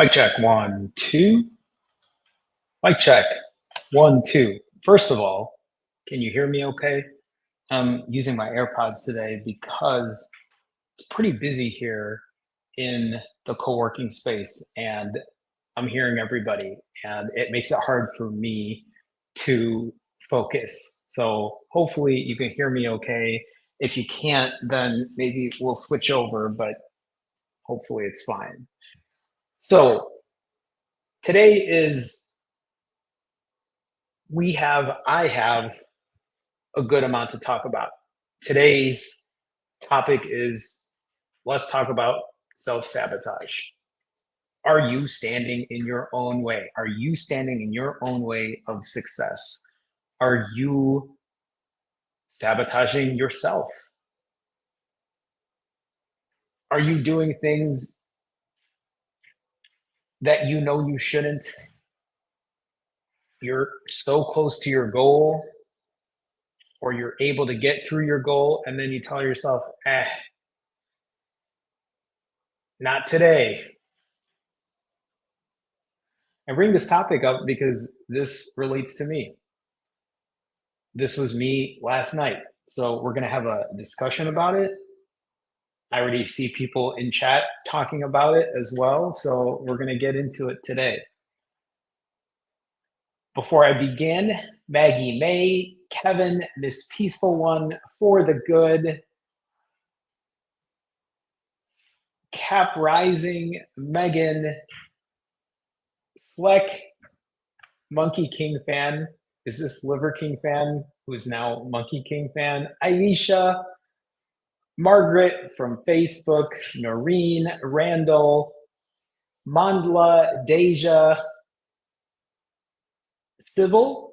Mic check, 1, 2. Mic check, 1, 2. First of all, can you hear me okay? I'm using my AirPods today because it's pretty busy here in the co-working space, and I'm hearing everybody, and it makes it hard for me to focus. So hopefully you can hear me okay. If you can't, then maybe we'll switch over, but hopefully it's fine. So today is I have a good amount to talk about. Today's topic is let's talk about self sabotage. Are you standing in your own way? Are you standing in your own way of success? Are you sabotaging yourself? Are you doing things that you know you shouldn't? You're so close to your goal, or you're able to get through your goal, and then you tell yourself, not today. I bring this topic up because this relates to me. This was me last night. So we're going to have a discussion about it. I already see people in chat talking about it as well. So we're going to get into it today. Before I begin, Maggie May, Kevin, Miss Peaceful One, For the Good, Cap Rising, Megan, Fleck, Monkey King fan. Is this Liver King fan who is now Monkey King fan? Aisha, Margaret from Facebook, Noreen, Randall, Mandla, Deja, Sybil.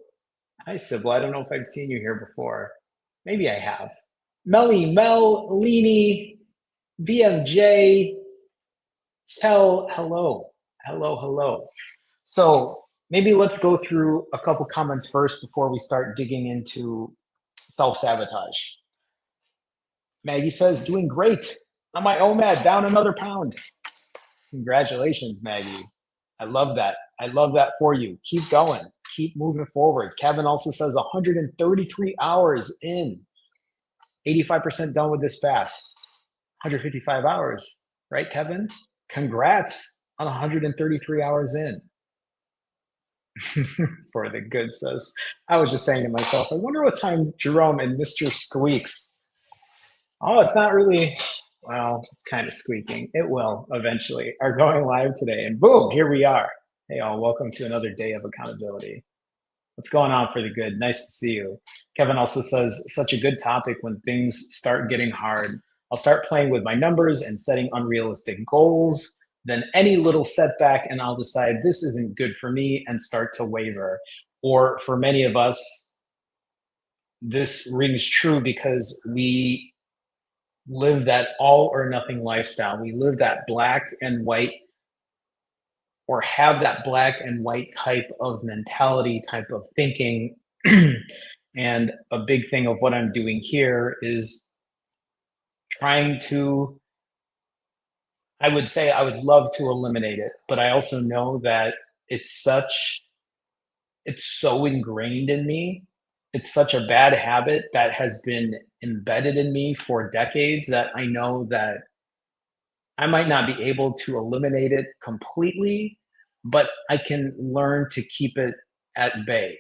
Hi, Sybil. I don't know if I've seen you here before. Maybe I have. Melly, Mel, Leanie, VMJ, Kel, hello. Hello, hello. So maybe let's go through a couple comments first before we start digging into self sabotage. Maggie says, doing great. On my OMAD, down another pound. Congratulations, Maggie. I love that. I love that for you. Keep going. Keep moving forward. Kevin also says 133 hours in, 85% done with this fast. 155 hours, right, Kevin? Congrats on 133 hours in. For the good says, I was just saying to myself, I wonder what time Jerome and Mr. Squeaks. Oh, it's not really, well, it's kind of squeaking. It will eventually. Are going live today. And boom, here we are. Hey, all, welcome to another day of accountability. What's going on for the good? Nice to see you. Kevin also says, such a good topic when things start getting hard. I'll start playing with my numbers and setting unrealistic goals. Then any little setback, and I'll decide this isn't good for me and start to waver. Or for many of us, this rings true because we live that all or nothing lifestyle. We live that black and white, or have that black and white type of mentality, type of thinking. And a big thing of what I'm doing here is trying to, I would say I would love to eliminate it, but I also know that it's so ingrained in me. It's such a bad habit that has been embedded in me for decades that I know that I might not be able to eliminate it completely, but I can learn to keep it at bay.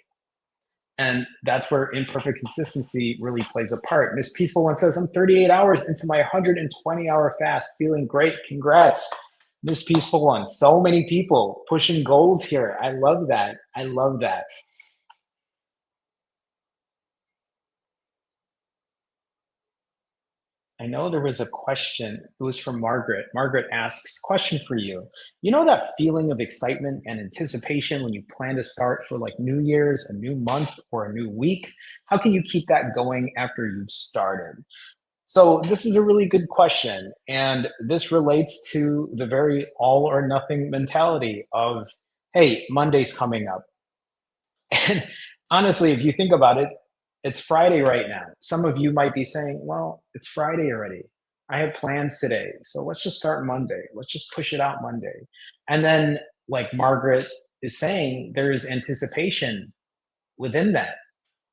And that's where imperfect consistency really plays a part. Miss Peaceful One says, I'm 38 hours into my 120-hour fast, feeling great. Congrats, Miss Peaceful One. So many people pushing goals here. I love that. I love that. I know there was a question. It was from Margaret. Margaret asks, question for you. You know that feeling of excitement and anticipation when you plan to start for like New Year's, a new month, or a new week? How can you keep that going after you've started? So this is a really good question. And this relates to the very all or nothing mentality of, hey, Monday's coming up. And honestly, if you think about it, it's Friday right now. Some of you might be saying, well, it's Friday already. I have plans today. So let's just start Monday. Let's just push it out Monday. And then, like Margaret is saying, there is anticipation within that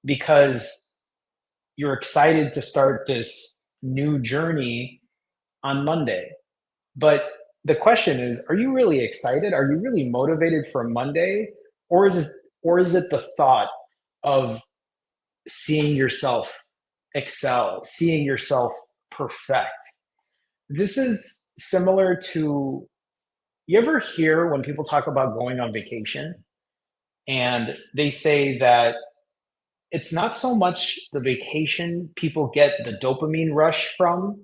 because you're excited to start this new journey on Monday. But the question is, are you really excited? Are you really motivated for Monday? Or is it the thought of seeing yourself excel, seeing yourself perfect? This is similar to, you ever hear when people talk about going on vacation and they say that it's not so much the vacation people get the dopamine rush from,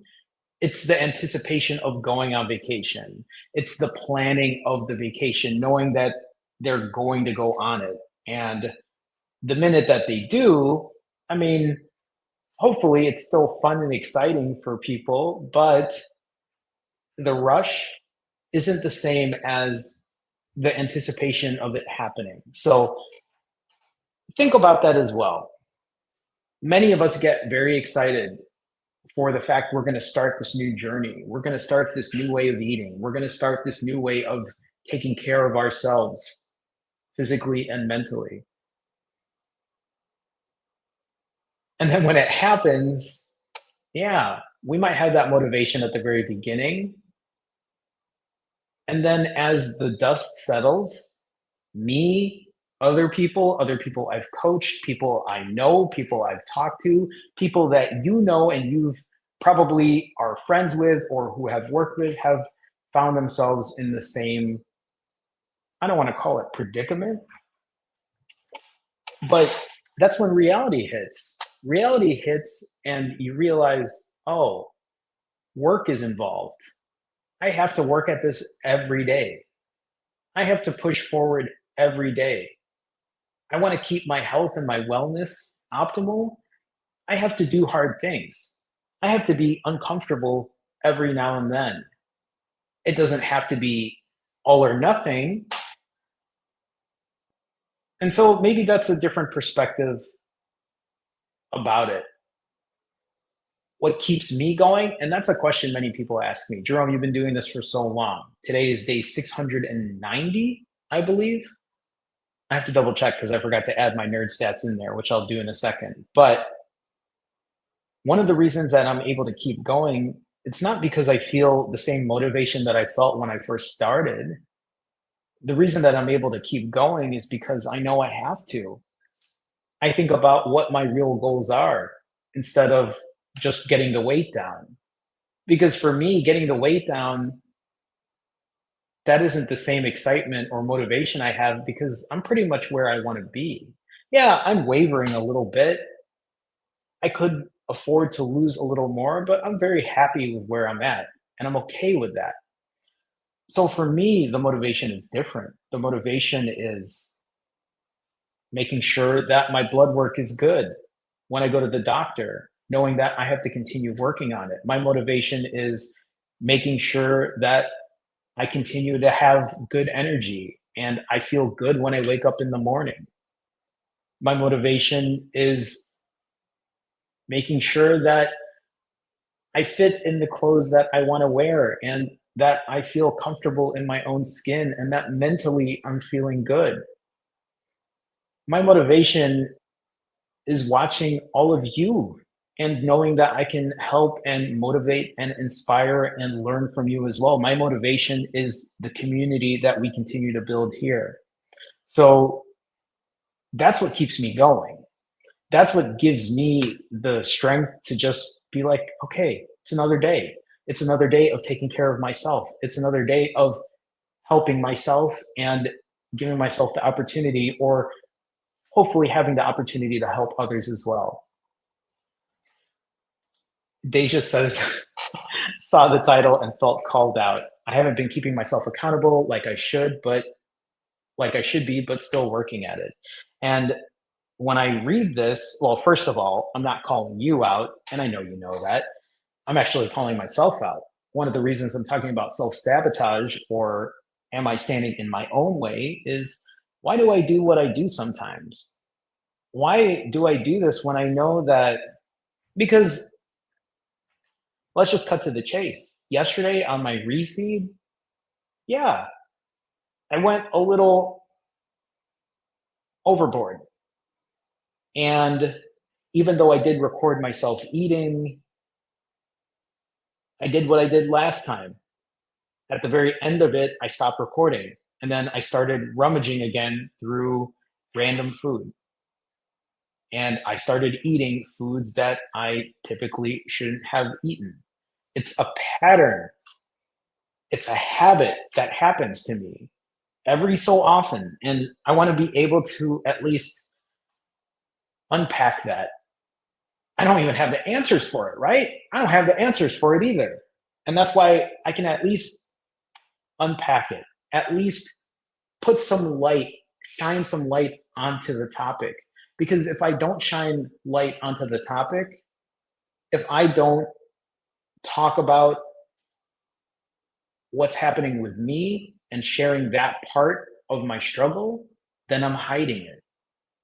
it's the anticipation of going on vacation. It's the planning of the vacation, knowing that they're going to go on it. And the minute that they do, I mean, hopefully it's still fun and exciting for people, but the rush isn't the same as the anticipation of it happening. So think about that as well. Many of us get very excited for the fact we're going to start this new journey. We're going to start this new way of eating. We're going to start this new way of taking care of ourselves physically and mentally. And then when it happens, yeah, we might have that motivation at the very beginning. And then as the dust settles, me, other people I've coached, people I know, people I've talked to, people that you know and you've probably are friends with or who have worked with have found themselves in the same, I don't want to call it predicament, but that's when reality hits. Reality hits and you realize, oh, work is involved. I have to work at this every day. I have to push forward every day. I want to keep my health and my wellness optimal. I have to do hard things. I have to be uncomfortable every now and then. It doesn't have to be all or nothing. And so maybe that's a different perspective about it. What keeps me going? And that's a question many people ask me. Jerome, you've been doing this for so long. Today is day 690, I believe. I have to double check because I forgot to add my nerd stats in there, which I'll do in a second. But one of the reasons that I'm able to keep going, it's not because I feel the same motivation that I felt when I first started. The reason that I'm able to keep going is because I know I have to. I think about what my real goals are instead of just getting the weight down. Because for me, getting the weight down, that isn't the same excitement or motivation I have because I'm pretty much where I want to be. Yeah, I'm wavering a little bit. I could afford to lose a little more, but I'm very happy with where I'm at and I'm okay with that. So for me, the motivation is different. The motivation is making sure that my blood work is good when I go to the doctor, knowing that I have to continue working on it. My motivation is making sure that I continue to have good energy and I feel good when I wake up in the morning. My motivation is making sure that I fit in the clothes that I want to wear and that I feel comfortable in my own skin and that mentally I'm feeling good. My motivation is watching all of you and knowing that I can help and motivate and inspire and learn from you as well. My motivation is the community that we continue to build here. So that's what keeps me going. That's what gives me the strength to just be like, okay, it's another day. It's another day of taking care of myself. It's another day of helping myself and giving myself the opportunity or hopefully having the opportunity to help others as well. Deja says, saw the title and felt called out. I haven't been keeping myself accountable like I should be, but still working at it. And when I read this, well, first of all, I'm not calling you out, and I know you know that. I'm actually calling myself out. One of the reasons I'm talking about self sabotage or am I standing in my own way is why do I do what I do sometimes? Why do I do this when I know that? Because Let's just cut to the chase. Yesterday on my refeed, yeah, I went a little overboard. And even though I did record myself eating, I did what I did last time. At the very end of it, I stopped recording. And then I started rummaging again through random food. And I started eating foods that I typically shouldn't have eaten. It's a pattern, it's a habit that happens to me every so often. And I want to be able to at least unpack that. I don't even have the answers for it, right? I don't have the answers for it either. And that's why I can at least unpack it, at least put some light, shine some light onto the topic. Because if I don't shine light onto the topic, if I don't talk about what's happening with me and sharing that part of my struggle, then I'm hiding it.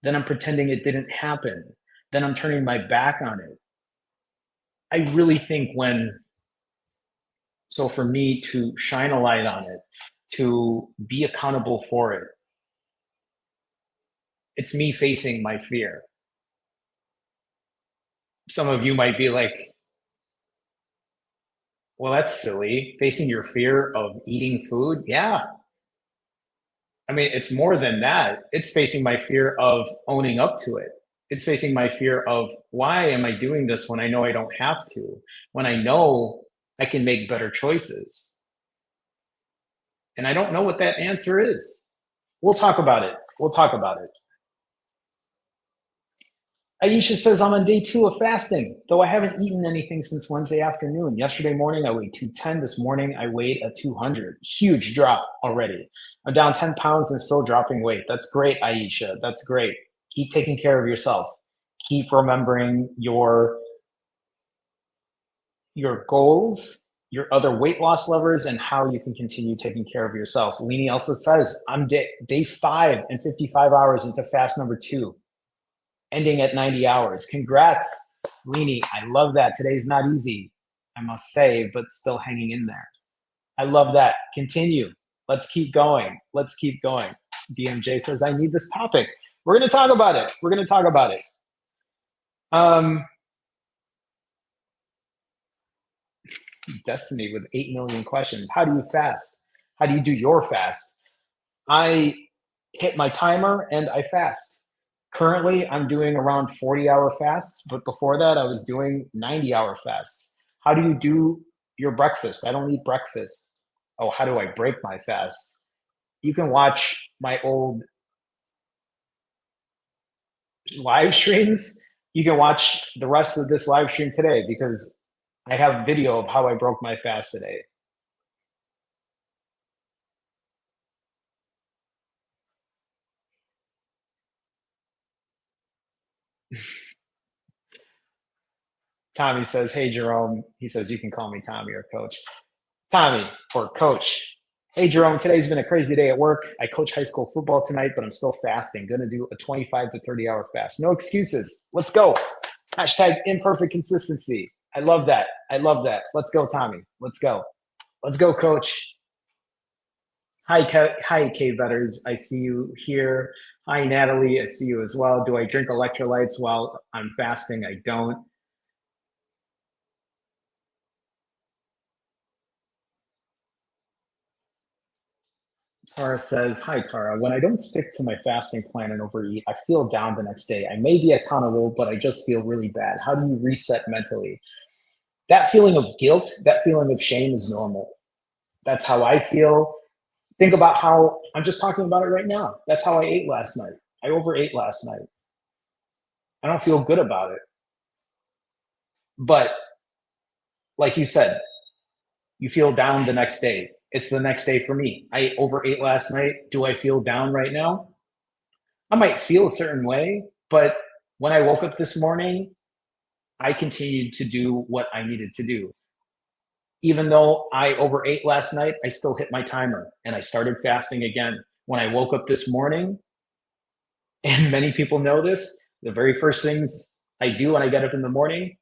Then I'm pretending it didn't happen. Then I'm turning my back on it. I really think so for me to shine a light on it, to be accountable for it, it's me facing my fear. Some of you might be like, well, that's silly. Facing your fear of eating food. Yeah. I mean, it's more than that. It's facing my fear of owning up to it. It's facing my fear of why am I doing this when I know I don't have to, when I know I can make better choices. And I don't know what that answer is. We'll talk about it. We'll talk about it. Aisha says, I'm on day 2 of fasting, though I haven't eaten anything since Wednesday afternoon. Yesterday morning, I weighed 210. This morning, I weighed at 200. Huge drop already. I'm down 10 pounds and still dropping weight. That's great, Aisha. That's great. Keep taking care of yourself. Keep remembering your goals, your other weight loss levers, and how you can continue taking care of yourself. Leanie also says, I'm day 5 and 55 hours into fast number 2. Ending at 90 hours. Congrats, Leanie. I love that. Today's not easy, I must say, but still hanging in there. I love that. Continue. Let's keep going. Let's keep going. DMJ says, I need this topic. We're going to talk about it. We're going to talk about it. Destiny with 8 million questions. How do you fast? How do you do your fast? I hit my timer and I fast. Currently, I'm doing around 40-hour fasts, but before that, I was doing 90-hour fasts. How do you do your breakfast? I don't eat breakfast. Oh, how do I break my fast? You can watch my old live streams. You can watch the rest of this live stream today because I have video of how I broke my fast today. Tommy says, hey, Jerome. He says, you can call me Tommy or Coach. Tommy or Coach. Hey, Jerome, today's been a crazy day at work. I coach high school football tonight, but I'm still fasting. Going to do a 25 to 30-hour fast. No excuses. Let's go. Hashtag imperfect consistency. I love that. I love that. Let's go, Tommy. Let's go. Let's go, Coach. Hi, Cave Betters. I see you here. Hi, Natalie. I see you as well. Do I drink electrolytes while I'm fasting? I don't. Tara says, hi, Tara. When I don't stick to my fasting plan and overeat, I feel down the next day. I may be accountable, but I just feel really bad. How do you reset mentally? That feeling of guilt, that feeling of shame is normal. That's how I feel. Think about how I'm just talking about it right now. That's how I ate last night. I overate last night. I don't feel good about it. But like you said, you feel down the next day. It's the next day for me. I overate last night. Do I feel down right now? I might feel a certain way, but when I woke up this morning, I continued to do what I needed to do. Even though I overate last night, I still hit my timer and I started fasting again. When I woke up this morning, and many people know this, the very first things I do when I get up in the morning,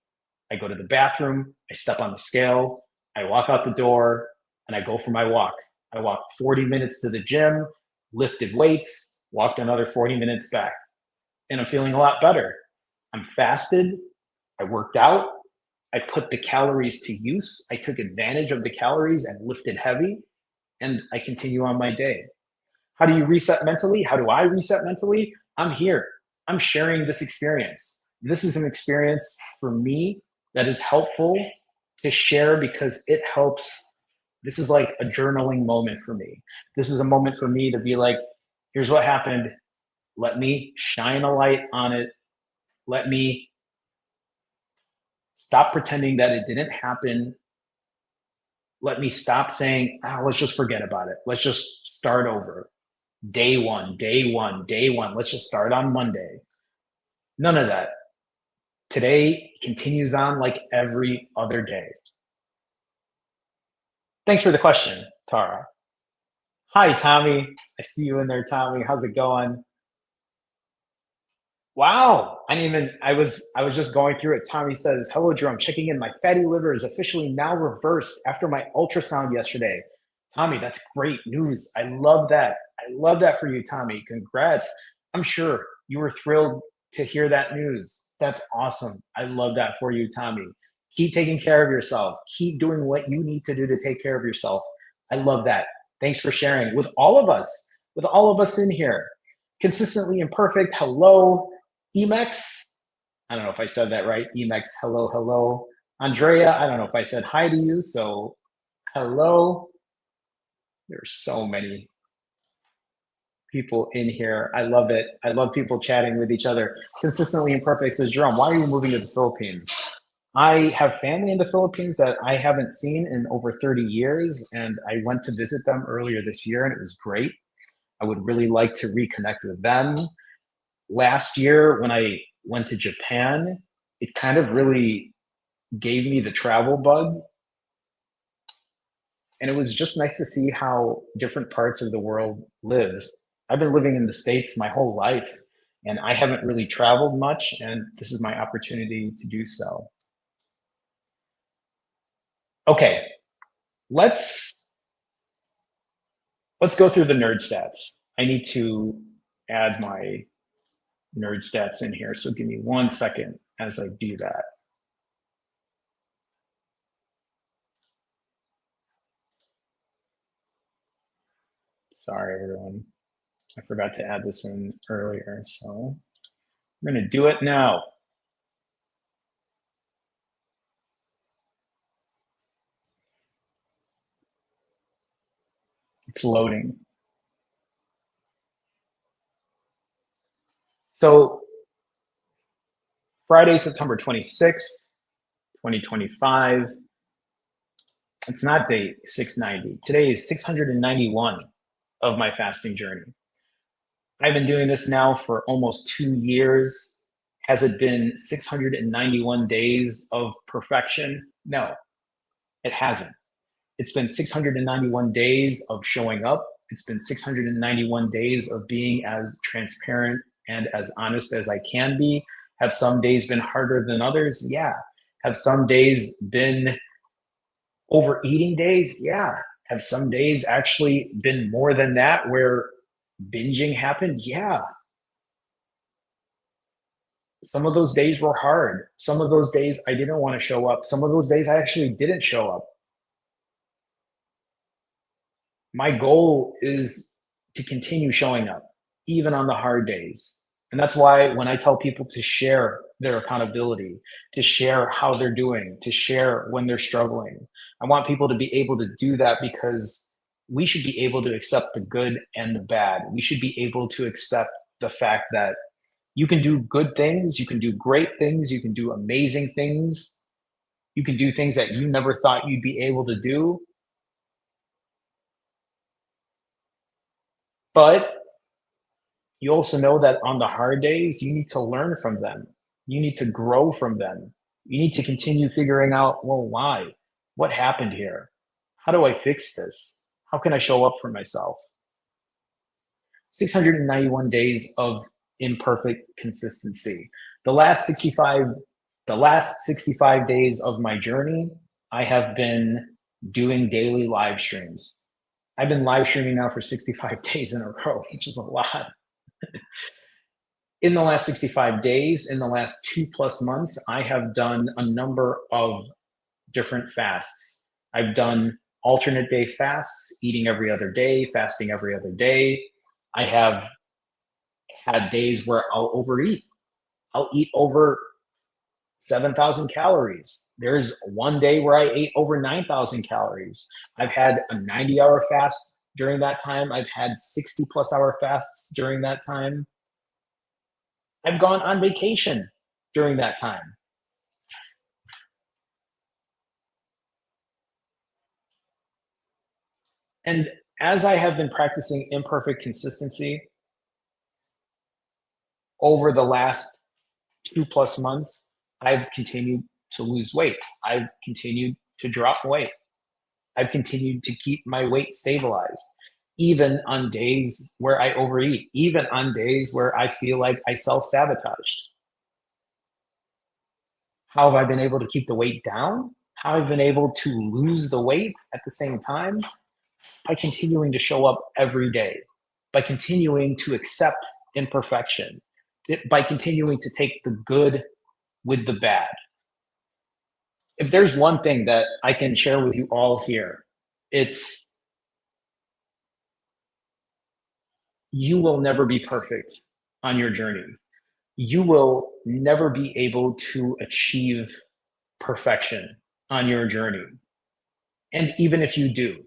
I go to the bathroom, I step on the scale, I walk out the door, and I go for my walk. I walked 40 minutes to the gym, lifted weights, walked another 40 minutes back, and I'm feeling a lot better. I'm fasted, I worked out, I put the calories to use, I took advantage of the calories and lifted heavy, and I continue on my day. How do you reset mentally? How do I reset mentally? I'm here. I'm sharing this experience. This is an experience for me that is helpful to share because it helps. This is like a journaling moment for me. This is a moment for me to be like, here's what happened. Let me shine a light on it. Let me stop pretending that it didn't happen. Let me stop saying, let's just forget about it. Let's just start over. Day one, day one, day one. Let's just start on Monday. None of that. Today continues on like every other day. Thanks for the question, Tara. Hi, Tommy. I see you in there, Tommy. How's it going? Wow. I was just going through it. Tommy says, hello, Jerome. Checking in. My fatty liver is officially now reversed after my ultrasound yesterday. Tommy, that's great news. I love that. I love that for you, Tommy. Congrats. I'm sure you were thrilled to hear that news. That's awesome. I love that for you, Tommy. Keep taking care of yourself. Keep doing what you need to do to take care of yourself. I love that. Thanks for sharing with all of us in here. Consistently imperfect. Hello. Emex, I don't know if I said that right. Emex, hello, hello. Andrea, I don't know if I said hi to you, so hello. There's so many people in here. I love it. I love people chatting with each other. Consistently imperfect says, Jerome, why are you moving to the Philippines? I have family in the Philippines that I haven't seen in over 30 years, and I went to visit them earlier this year, and it was great. I would really like to reconnect with them. Last year, when I went to Japan, it kind of really gave me the travel bug. And it was just nice to see how different parts of the world lives. I've been living in the States my whole life, and I haven't really traveled much, and this is my opportunity to do so. Okay, let's go through the nerd stats. I need to add my nerd stats in here, so give me 1 second as I do that. Sorry, everyone. I forgot to add this in earlier, so I'm going to do it now. It's loading. So Friday, September 26th, 2025. It's not day 690. Today is 691 of my fasting journey. I've been doing this now for almost 2 years. Has it been 691 days of perfection? No, it hasn't. It's been 691 days of showing up. It's been 691 days of being as transparent and as honest as I can be. Have some days been harder than others? Yeah. Have some days been overeating days? Yeah. Have some days actually been more than that where binging happened? Yeah. Some of those days were hard. Some of those days I didn't want to show up. Some of those days I actually didn't show up. My goal is to continue showing up, even on the hard days. And that's why when I tell people to share their accountability, to share how they're doing, to share when they're struggling, I want people to be able to do that because we should be able to accept the good and the bad. We should be able to accept the fact that you can do good things, you can do great things, you can do amazing things, you can do things that you never thought you'd be able to do. But you also know that on the hard days, you need to learn from them. You need to grow from them. You need to continue figuring out, well, why? What happened here? How do I fix this? How can I show up for myself? 691 days of imperfect consistency. The last 65 The last 65 days of my journey, I have been doing daily live streams. I've been live streaming now for 65 days in a row, which is a lot. In the last 65 days, in the last 2+ months, I have done a number of different fasts. I've done alternate day fasts, eating every other day, fasting every other day. I have had days where I'll overeat. I'll eat over 7,000 calories. There's one day where I ate over 9,000 calories. I've had a 90-hour fast during that time. I've had 60+ hour fasts during that time. I've gone on vacation during that time. And as I have been practicing imperfect consistency over the last 2+ months, I've continued to lose weight. I've continued to drop weight. I've continued to keep my weight stabilized, even on days where I overeat, even on days where I feel like I self-sabotaged. How have I been able to keep the weight down? How have I been able to lose the weight at the same time? By continuing to show up every day, by continuing to accept imperfection, by continuing to take the good with the bad. If there's one thing that I can share with you all here, it's you will never be perfect on your journey. You will never be able to achieve perfection on your journey. And even if you do,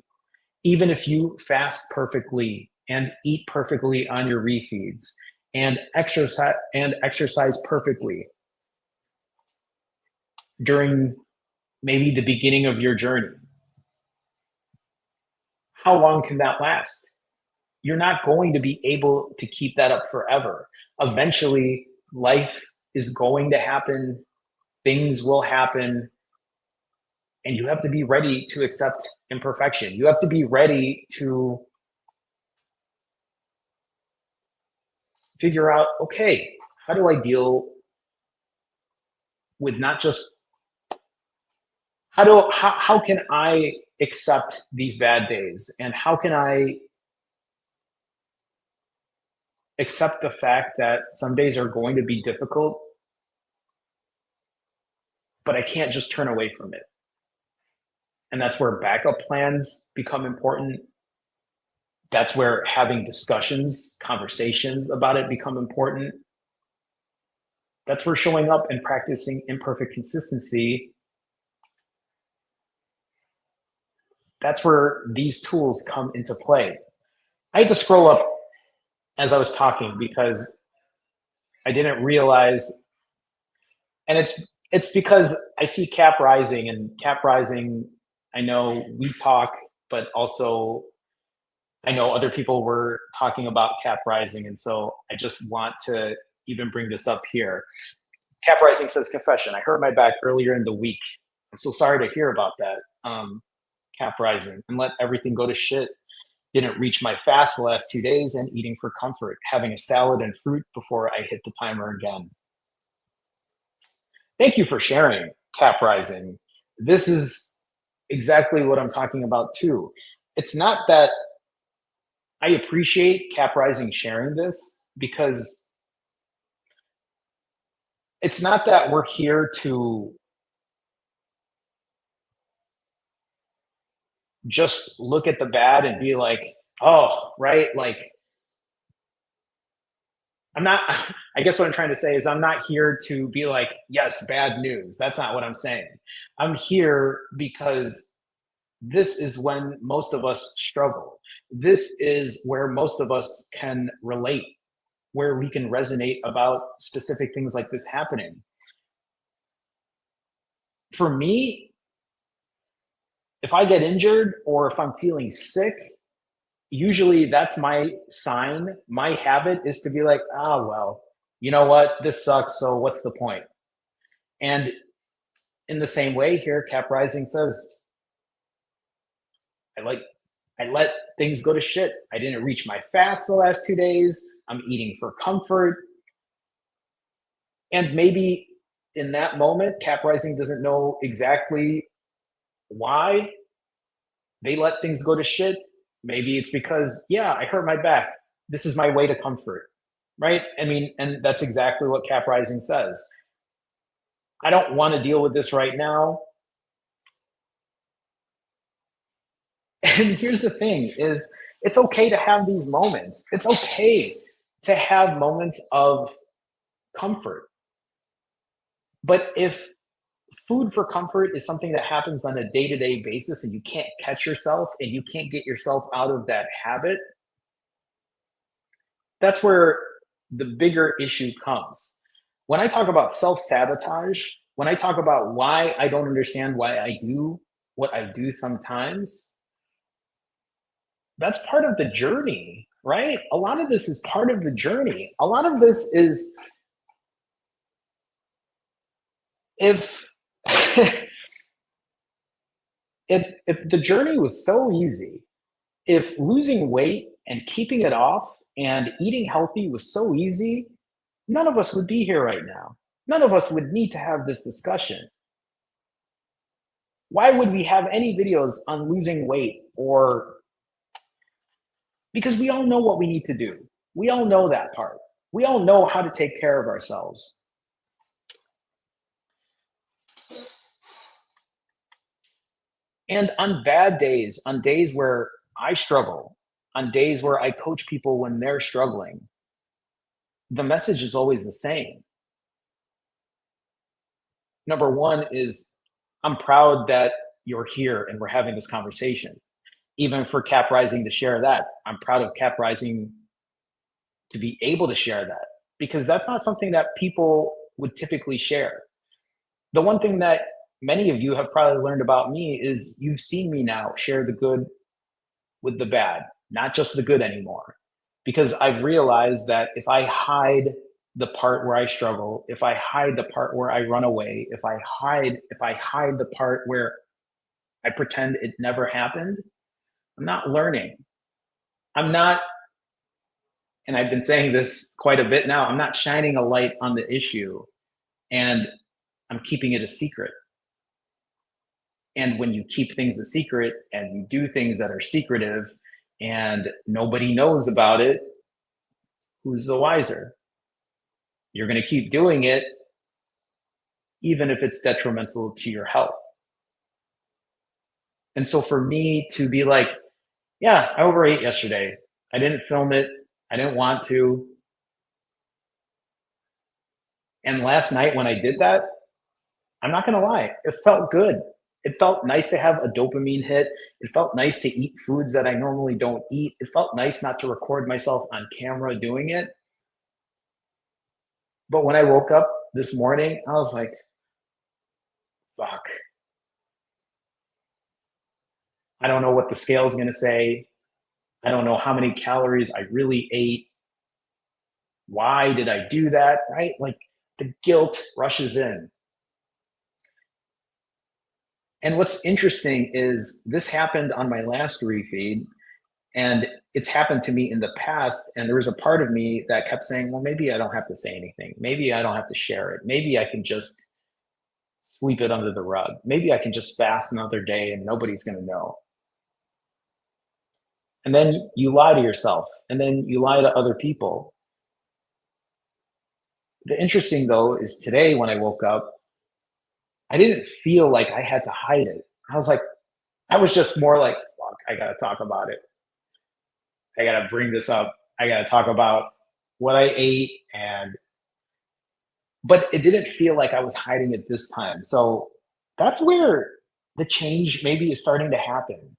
even if you fast perfectly and eat perfectly on your refeeds and exercise perfectly during maybe the beginning of your journey, how long can that last? You're not going to be able to keep that up forever. Eventually, life is going to happen, things will happen, and you have to be ready to accept imperfection. You have to be ready to figure out, okay, how do I deal with not just how can I accept these bad days, and how can I accept the fact that some days are going to be difficult, but I can't just turn away from it. And that's where backup plans become important. That's where having discussions, conversations about it become important. That's where showing up and practicing imperfect consistency, that's where these tools come into play. I had to scroll up as I was talking because I didn't realize, and it's because I see Cap Rising, and Cap Rising, I know we talk, but also I know other people were talking about Cap Rising, and so I just want to even bring this up here. Cap Rising says, confession, I hurt my back earlier in the week. I'm so sorry to hear about that. Cap Rising, and let everything go to shit. Didn't reach my fast the last 2 days and eating for comfort, having a salad and fruit before I hit the timer again. Thank you for sharing, Cap Rising. This is exactly what I'm talking about too. It's not that I appreciate Cap Rising sharing this, because it's not that we're here to just look at the bad and be like, oh, right? Like, I'm not, I guess what I'm trying to say is I'm not here to be like, yes, bad news. That's not what I'm saying. I'm here because this is when most of us struggle. This is where most of us can relate, where we can resonate about specific things like this happening. For me, if I get injured or if I'm feeling sick, usually that's my sign. My habit is to be like, ah, well, you know what? This sucks. So what's the point? And in the same way here, Cap Rising says, I like, I let things go to shit. I didn't reach my fast the last 2 days. I'm eating for comfort. And maybe in that moment, Cap Rising doesn't know exactly why they let things go to shit. Maybe it's because, yeah, I hurt my back. This is my way to comfort, right? I mean, and that's exactly what Cap Rising says. I don't want to deal with this right now. And here's the thing is it's okay to have these moments. It's okay to have moments of comfort. But if food for comfort is something that happens on a day-to-day basis and you can't catch yourself and you can't get yourself out of that habit, that's where the bigger issue comes. When I talk about self-sabotage, when I talk about why I don't understand why I do what I do sometimes, that's part of the journey, right? A lot of this is part of the journey. A lot of this is if if the journey was so easy, if losing weight and keeping it off and eating healthy was so easy, none of us would be here right now. None of us would need to have this discussion. Why would we have any videos on losing weight or because we all know what we need to do. We all know that part. We all know how to take care of ourselves. And on bad days, on days where I struggle, on days where I coach people when they're struggling, the message is always the same. Number one is I'm proud that you're here and we're having this conversation. Even for Cap Rising to share that, I'm proud of Cap Rising to be able to share that because that's not something that people would typically share. The one thing that many of you have probably learned about me is you've seen me now share the good with the bad, not just the good anymore. Because I've realized that if I hide the part where I struggle, if I hide the part where I run away, if I hide the part where I pretend it never happened, I'm not learning. I'm not, and I've been saying this quite a bit now, I'm not shining a light on the issue and I'm keeping it a secret. And when you keep things a secret and you do things that are secretive and nobody knows about it, who's the wiser? You're going to keep doing it, even if it's detrimental to your health. And so for me to be like, yeah, I overate yesterday. I didn't film it. I didn't want to. And last night when I did that, I'm not going to lie, it felt good. It felt nice to have a dopamine hit. It felt nice to eat foods that I normally don't eat. It felt nice not to record myself on camera doing it. But when I woke up this morning, I was like, fuck. I don't know what the scale is going to say. I don't know how many calories I really ate. Why did I do that? Right? Like the guilt rushes in. And what's interesting is this happened on my last refeed, and it's happened to me in the past. And there was a part of me that kept saying, well, maybe I don't have to say anything. Maybe I don't have to share it. Maybe I can just sweep it under the rug. Maybe I can just fast another day and nobody's going to know. And then you lie to yourself, and then you lie to other people. The interesting though is today when I woke up, I didn't feel like I had to hide it. I was like, I was just more like, fuck, I gotta talk about it. I gotta bring this up. I gotta talk about what I ate and but it didn't feel like I was hiding it this time. So that's where the change maybe is starting to happen.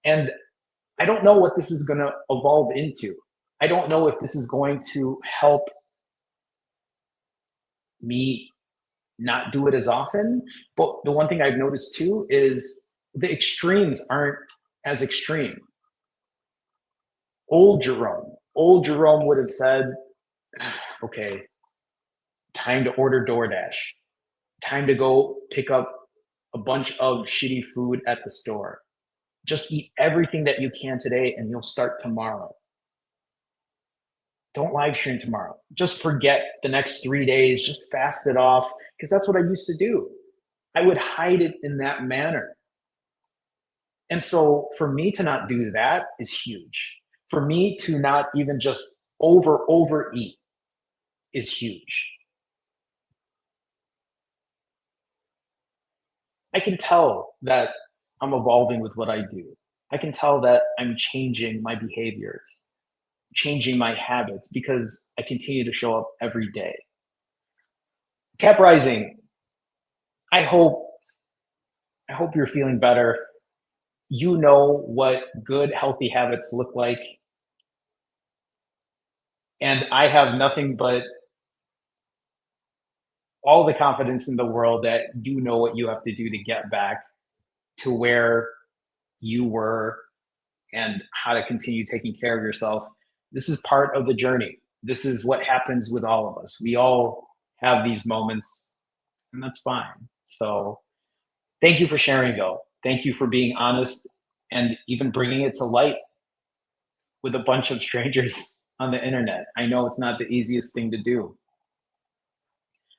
And I don't know what this is gonna evolve into. I don't know if this is going to help me not do it as often. But the one thing I've noticed too is the extremes aren't as extreme. Old Jerome would have said, okay, time to order DoorDash, time to go pick up a bunch of shitty food at the store. Just eat everything that you can today and you'll start tomorrow. don't live stream tomorrow. Just forget the next 3 days, just fast it off. Because that's what I used to do. I would hide it in that manner. And so for me to not do that is huge. For me to not even just overeat is huge. I can tell that I'm evolving with what I do. I can tell that I'm changing my behaviors, changing my habits because I continue to show up every day. Cap Rising, I hope I hope you're feeling better. You know what good healthy habits look like, and I have nothing but all the confidence in the world that you know what you have to do to get back to where you were and how to continue taking care of yourself. This is part of the journey. This is what happens with all of us. We all have these moments, and that's fine. So, thank you for sharing, though. Thank you for being honest and even bringing it to light with a bunch of strangers on the internet. I know it's not the easiest thing to do.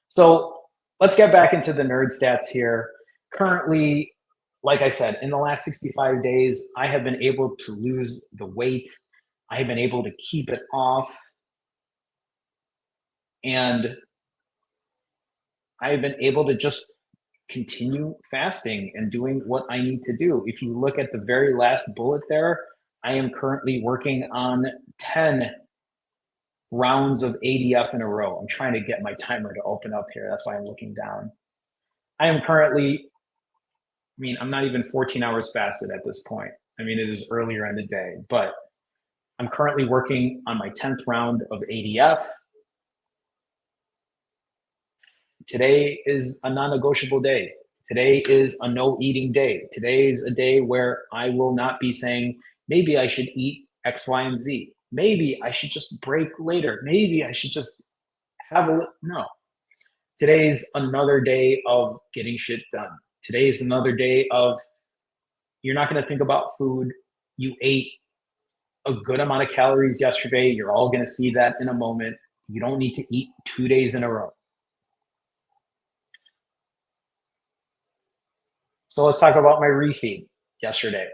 So, let's get back into the nerd stats here. Currently, like I said, in the last 65 days, I have been able to lose the weight. I have been able to keep it off. And I have been able to just continue fasting and doing what I need to do. If you look at the very last bullet there, I am currently working on 10 rounds of ADF in a row. I'm trying to get my timer to open up here. That's why I'm looking down. I am currently, I'm not even 14 hours fasted at this point. It is earlier in the day, but I'm currently working on my 10th round of ADF. Today is a non-negotiable day. Today is a no eating day. Today is a day where I will not be saying, maybe I should eat X, Y, and Z. Maybe I should just break later. Maybe I should just no. Today's another day of getting shit done. Today's another day of you're not going to think about food. You ate a good amount of calories yesterday. You're all going to see that in a moment. You don't need to eat 2 days in a row. So let's talk about my refeed yesterday.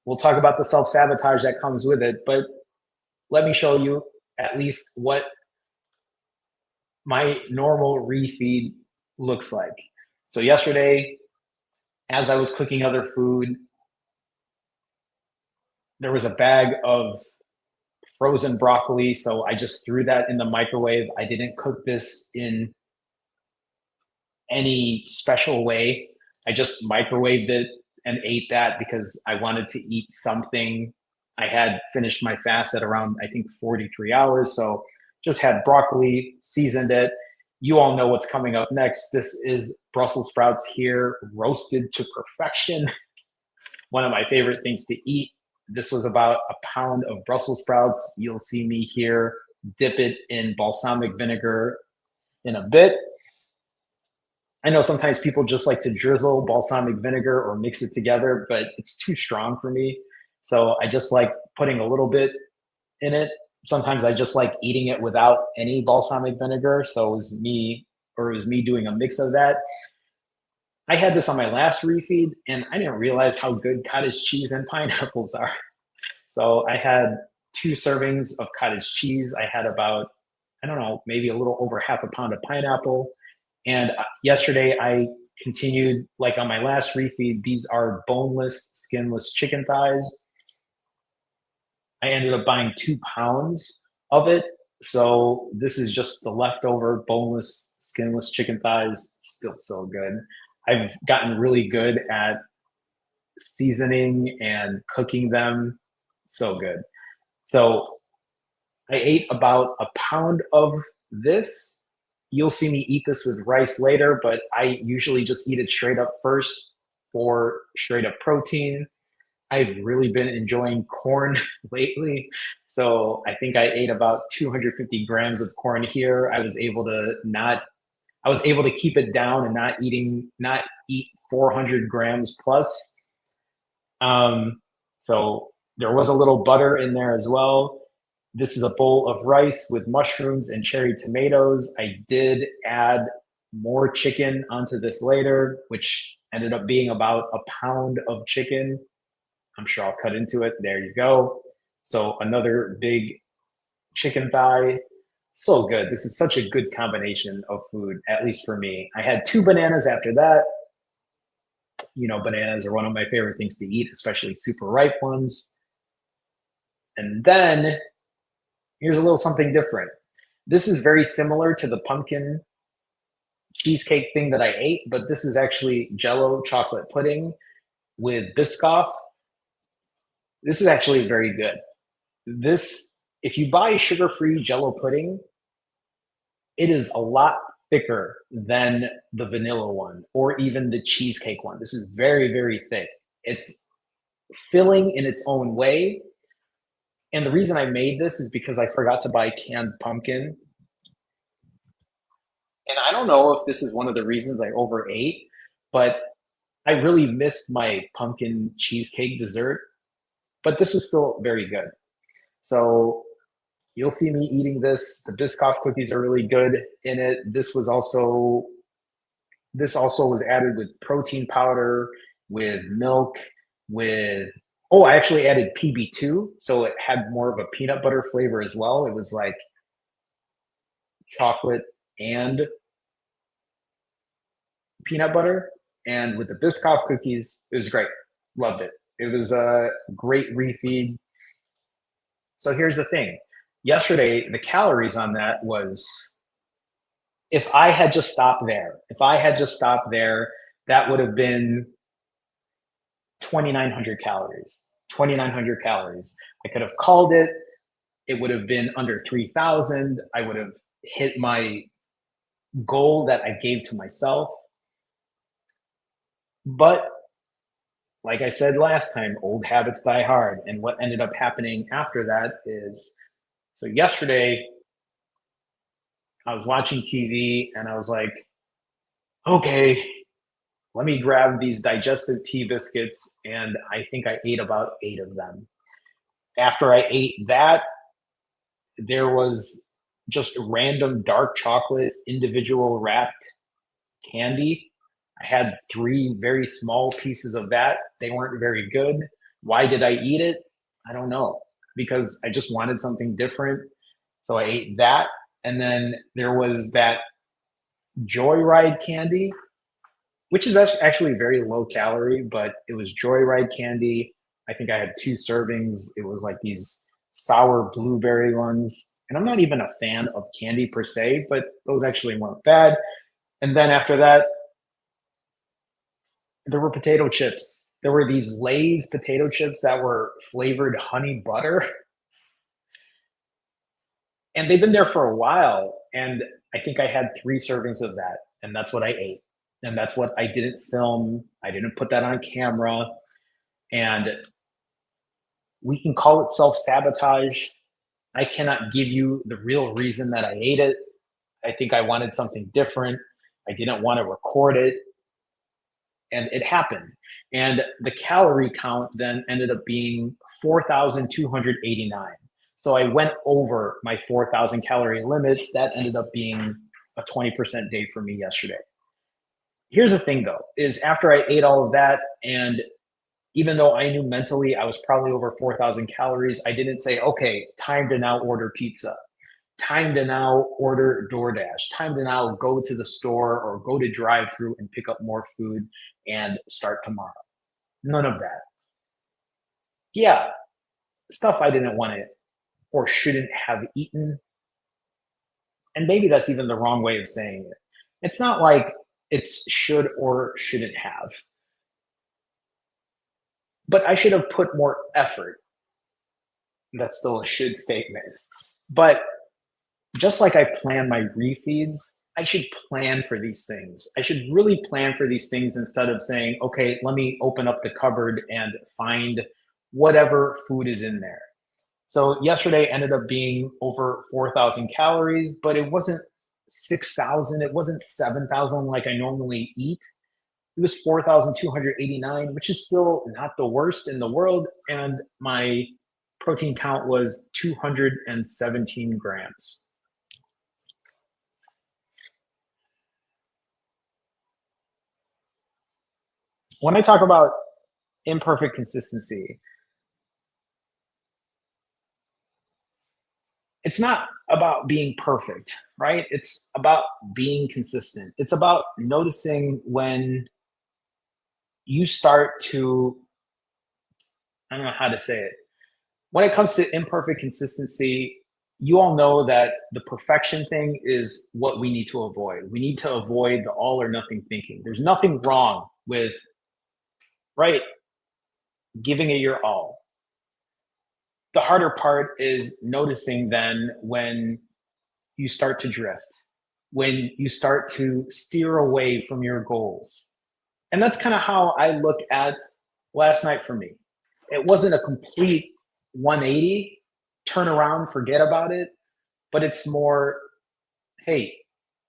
We'll talk about the self-sabotage that comes with it, but let me show you at least what my normal refeed looks like. So yesterday, as I was cooking other food, there was a bag of frozen broccoli, so I just threw that in the microwave. I didn't cook this in any special way. I just microwaved it and ate that because I wanted to eat something. I had finished my fast at around, I think, 43 hours. So just had broccoli, seasoned it. You all know what's coming up next. This is Brussels sprouts here, roasted to perfection. One of my favorite things to eat. This was about a pound of Brussels sprouts. You'll see me here dip it in balsamic vinegar in a bit. I know sometimes people just like to drizzle balsamic vinegar or mix it together, but it's too strong for me. So I just like putting a little bit in it. Sometimes I just like eating it without any balsamic vinegar. So it was me doing a mix of that. I had this on my last refeed and I didn't realize how good cottage cheese and pineapples are. So I had 2 servings of cottage cheese. I had about, I don't know, maybe a little over half a pound of pineapple. And yesterday I continued, like on my last refeed, these are boneless, skinless chicken thighs. I ended up buying 2 pounds of it. So this is just the leftover boneless, skinless chicken thighs. Still so good. I've gotten really good at seasoning and cooking them. So good. So I ate about a pound of this. You'll see me eat this with rice later, but I usually just eat it straight up first for straight up protein. I've really been enjoying corn lately. So I think I ate about 250 grams of corn here. I was able to keep it down and not eat 400 grams plus. So there was a little butter in there as well. This is a bowl of rice with mushrooms and cherry tomatoes. I did add more chicken onto this later, which ended up being about a pound of chicken. I'm sure I'll cut into it. There you go. So another big chicken thigh. So good. This is such a good combination of food, at least for me. I had two bananas after that. You know, bananas are one of my favorite things to eat, especially super ripe ones. And then here's a little something different. This is very similar to the pumpkin cheesecake thing that I ate, but this is actually Jello chocolate pudding with Biscoff. This is actually very good. This, if you buy sugar-free Jello pudding, it is a lot thicker than the vanilla one or even the cheesecake one. This is very, very thick. It's filling in its own way. And the reason I made this is because I forgot to buy canned pumpkin. And I don't know if this is one of the reasons I overate, but I really missed my pumpkin cheesecake dessert. But this was still very good. So you'll see me eating this. The Biscoff cookies are really good in it. This also was added with protein powder, with milk, with oh, I actually added PB2, so it had more of a peanut butter flavor as well. It was like chocolate and peanut butter. And with the Biscoff cookies, it was great. Loved it. It was a great refeed. So here's the thing. Yesterday, the calories on that was if I had just stopped there, that would have been 2,900 calories. 2,900 calories. I could have called it. It would have been under 3,000. I would have hit my goal that I gave to myself. But like I said last time, old habits die hard. And what ended up happening after that is so yesterday, I was watching TV and I was like, okay, let me grab these digestive tea biscuits. And I think I ate about 8 of them. After I ate that, there was just random dark chocolate, individual wrapped candy. I had 3 very small pieces of that. They weren't very good. Why did I eat it? I don't know. Because I just wanted something different. So I ate that. And then there was that Joyride candy, which is actually very low calorie, but it was Joyride candy. I think I had 2 servings. It was like these sour blueberry ones. And I'm not even a fan of candy per se, but those actually weren't bad. And then after that, there were potato chips. There were these Lay's potato chips that were flavored honey butter. And they've been there for a while. And I think I had 3 servings of that. And that's what I ate. And that's what I didn't film. I didn't put that on camera. And we can call it self-sabotage. I cannot give you the real reason that I ate it. I think I wanted something different. I didn't want to record it. And it happened. And the calorie count then ended up being 4,289. So I went over my 4,000 calorie limit. That ended up being a 20% day for me yesterday. Here's the thing though, is after I ate all of that, and even though I knew mentally I was probably over 4,000 calories, I didn't say, okay, time to now order pizza. Time to now order DoorDash. Time to now go to the store or go to drive-through and pick up more food and start tomorrow. None of that. Yeah, stuff I didn't want to or shouldn't have eaten. And maybe that's even the wrong way of saying it. It's not like it's should or shouldn't have, but I should have put more effort. That's still a should statement. But just like I plan my refeeds, I should plan for these things. I should really plan for these things instead of saying, okay, let me open up the cupboard and find whatever food is in there. So yesterday ended up being over 4,000 calories, but it wasn't 6,000. It wasn't 7,000 like I normally eat. It was 4,289, which is still not the worst in the world. And my Protein count was 217 grams. When I talk about imperfect consistency, it's not about being perfect, right? It's about being consistent. It's about noticing when you start to, I don't know how to say it. When it comes to imperfect consistency, you all know that the perfection thing is what we need to avoid. We need to avoid the all or nothing thinking. There's nothing wrong with, right, giving it your all. The harder part is noticing then when you start to drift, when you start to steer away from your goals. And that's kind of how I look at last night for me. It wasn't a complete 180, turn around, forget about it, but it's more, hey,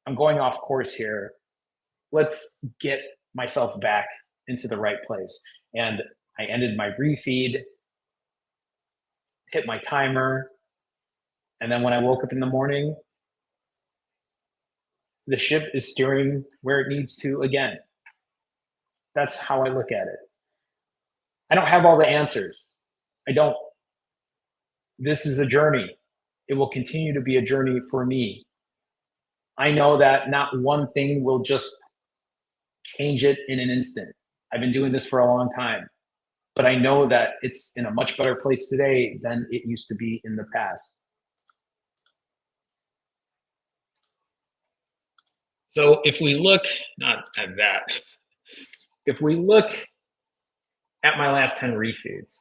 I'm going off course here. Let's get myself back into the right place. And I ended my refeed, hit my timer, and then when I woke up in the morning, the ship is steering where it needs to again. That's how I look at it. I don't have all the answers. I don't. This is a journey. It will continue to be a journey for me. I know that not one thing will just change it in an instant. I've been doing this for a long time, but I know that it's in a much better place today than it used to be in the past. So if we look, not at that, if we look at my last 10 refeeds,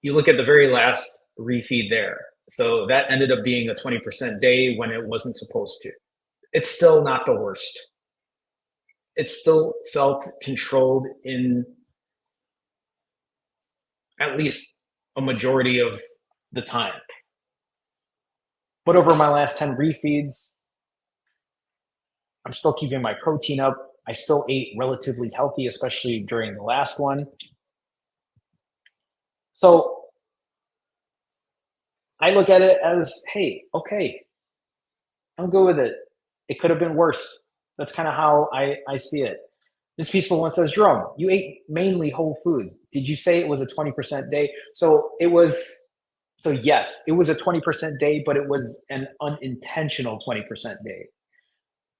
you look at the very last refeed there. So that ended up being a 20% day when it wasn't supposed to. It's still not the worst. It still felt controlled in at least a majority of the time. But over my last 10 refeeds, I'm still keeping my protein up. I still ate relatively healthy, especially during the last one. So I look at it as, hey, okay, I'm good with it. It could have been worse. That's kind of how I see it. This peaceful one says, Jerome, you ate mainly whole foods. Did you say it was a 20% day? So it was, so yes, it was a 20% day, but it was an unintentional 20% day.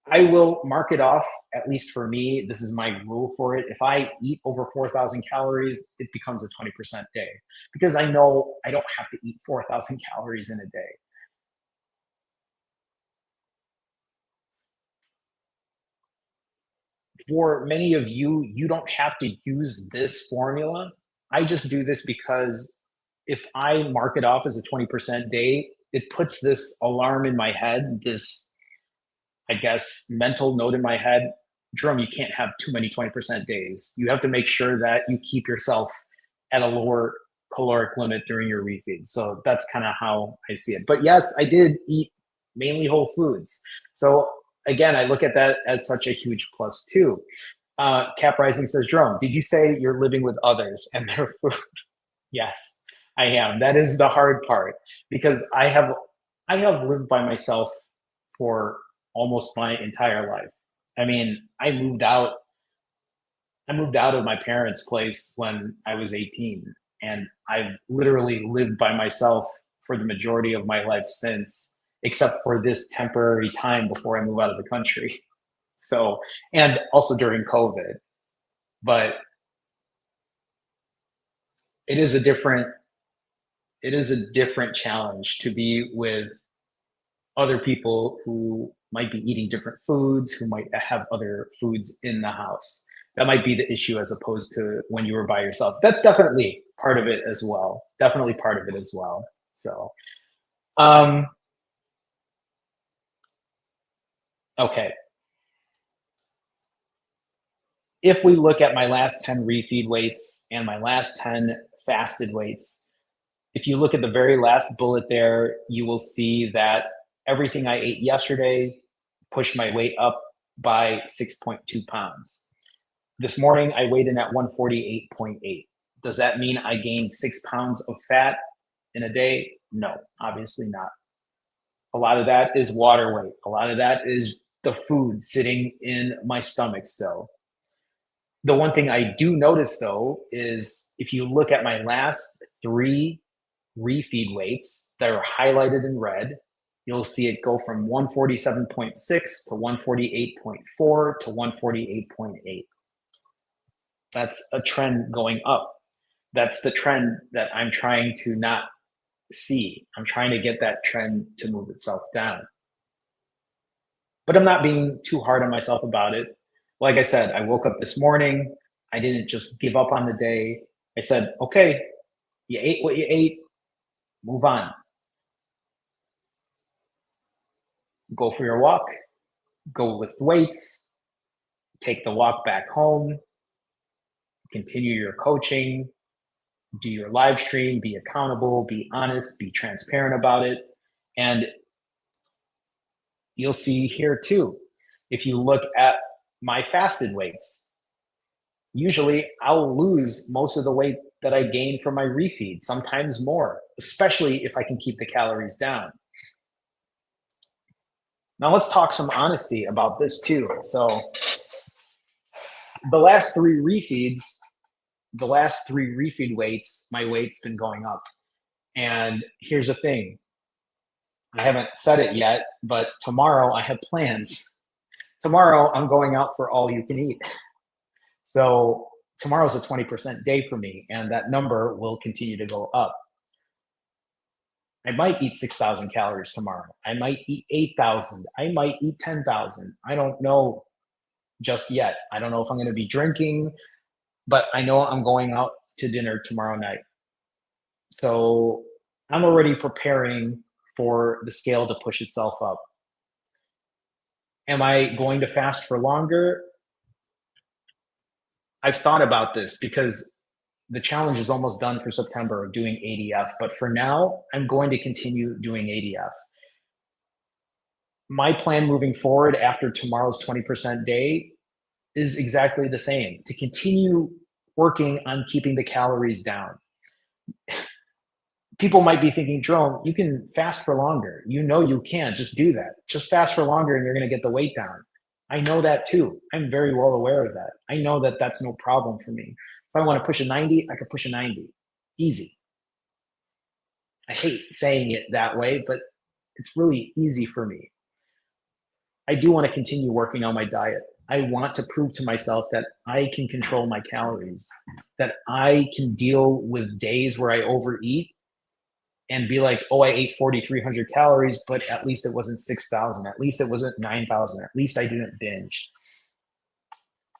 I will mark it off, at least for me. This is my rule for it. If I eat over 4,000 calories, it becomes a 20% day because I know I don't have to eat 4,000 calories in a day. For many of you, you don't have to use this formula. I just do this because if I mark it off as a 20% day, it puts this alarm in my head, this, I guess, mental note in my head. Jerome, you can't have too many 20% days. You have to make sure that you keep yourself at a lower caloric limit during your refeed. So that's kind of how I see it. But yes, I did eat mainly whole foods. So again, I look at that as such a huge plus too. Cap Rising says, Jerome, did you say you're living with others and their food? Yes, I am. That is the hard part because I have lived by myself for almost my entire life. I mean, I moved out of my parents' place when I was 18, and I've literally lived by myself for the majority of my life since, except for this temporary time before I move out of the country. So, and also during COVID, but it is a different it is a different challenge to be with other people who might be eating different foods, who might have other foods in the house. That might be the issue as opposed to when you were by yourself. That's definitely part of it as well. Definitely part of it as well. So, um, okay. If we look at my last 10 refeed weights and my last 10 fasted weights, if you look at the very last bullet there, you will see that everything I ate yesterday pushed my weight up by 6.2 pounds. This morning, I weighed in at 148.8. Does that mean I gained 6 pounds of fat in a day? No, obviously not. A lot of that is water weight. A lot of that is the food sitting in my stomach still. The one thing I do notice though is if you look at my last three refeed weights that are highlighted in red, you'll see it go from 147.6 to 148.4 to 148.8. That's a trend going up. That's the trend that I'm trying to not see. I'm trying to get that trend to move itself down. But I'm not being too hard on myself about it. Like I said, I woke up this morning. I didn't just give up on the day. I said, okay, you ate what you ate, move on. Go for your walk, go lift weights, take the walk back home, continue your coaching, do your live stream, be accountable, be honest, be transparent about it. And you'll see here too, if you look at my fasted weights, usually I'll lose most of the weight that I gain from my refeed, sometimes more, especially if I can keep the calories down. Now let's talk some honesty about this too. So the last three refeeds, the last three refeed weights, my weight's been going up. And here's the thing, I haven't said it yet, but tomorrow I have plans. Tomorrow I'm going out for all you can eat. So tomorrow's a 20% day for me, and that number will continue to go up. I might eat 6,000 calories tomorrow. I might eat 8,000. I might eat 10,000. I don't know just yet. I don't know if I'm going to be drinking, but I know I'm going out to dinner tomorrow night. So I'm already preparing for the scale to push itself up. Am I going to fast for longer? I've thought about this because the challenge is almost done for September of doing ADF, but for now, I'm going to continue doing ADF. My plan moving forward after tomorrow's 20% day is exactly the same, to continue working on keeping the calories down. People might be thinking, Jerome, you can fast for longer. You know you can. Just do that. Just fast for longer and you're going to get the weight down. I know that too. I'm very well aware of that. I know that that's no problem for me. If I want to push a 90, I could push a 90. Easy. I hate saying it that way, but it's really easy for me. I do want to continue working on my diet. I want to prove to myself that I can control my calories, that I can deal with days where I overeat and be like, oh, I ate 4,300 calories, but at least it wasn't 6,000. At least it wasn't 9,000. At least I didn't binge.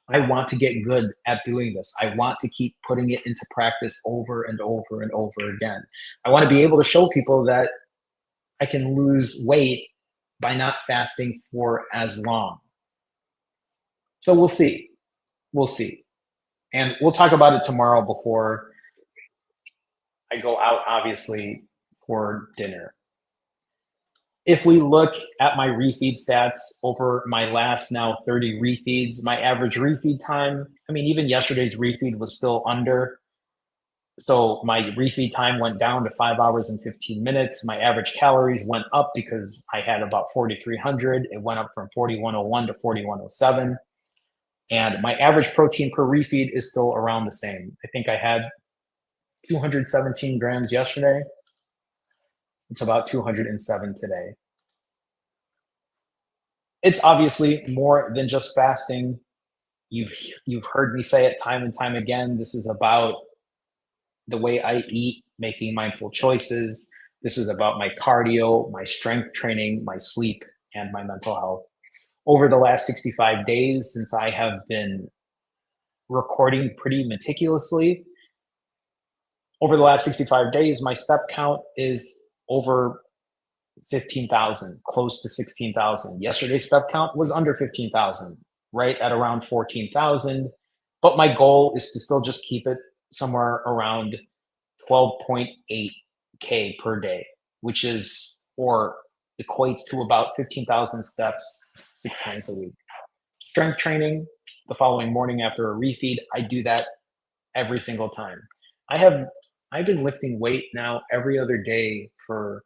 I want to get good at doing this. I want to keep putting it into practice over and over and over again. I want to be able to show people that I can lose weight by not fasting for as long. So we'll see. We'll see. And we'll talk about it tomorrow before I go out, obviously, for dinner. If we look at my refeed stats over my last now 30 refeeds, my average refeed time, I mean, even yesterday's refeed was still under. So my refeed time went down to 5 hours and 15 minutes. My average calories went up because I had about 4,300. It went up from 4,101 to 4,107. And my average protein per refeed is still around the same. I think I had 217 grams yesterday. It's about 207 today. It's obviously more than just fasting. You've heard me say it time and time again. This is about the way I eat, making mindful choices. This is about my cardio, my strength training, my sleep, and my mental health. Over the last 65 days, since I have been recording pretty meticulously, over the last 65 days, my step count is over 15,000, close to 16,000. Yesterday's step count was under 15,000, right at around 14,000. But my goal is to still just keep it somewhere around 12.8K per day, which is, or equates to about 15,000 steps 6 times a week. Strength training the following morning after a refeed, I do that every single time. I have I've been lifting weight now every other day for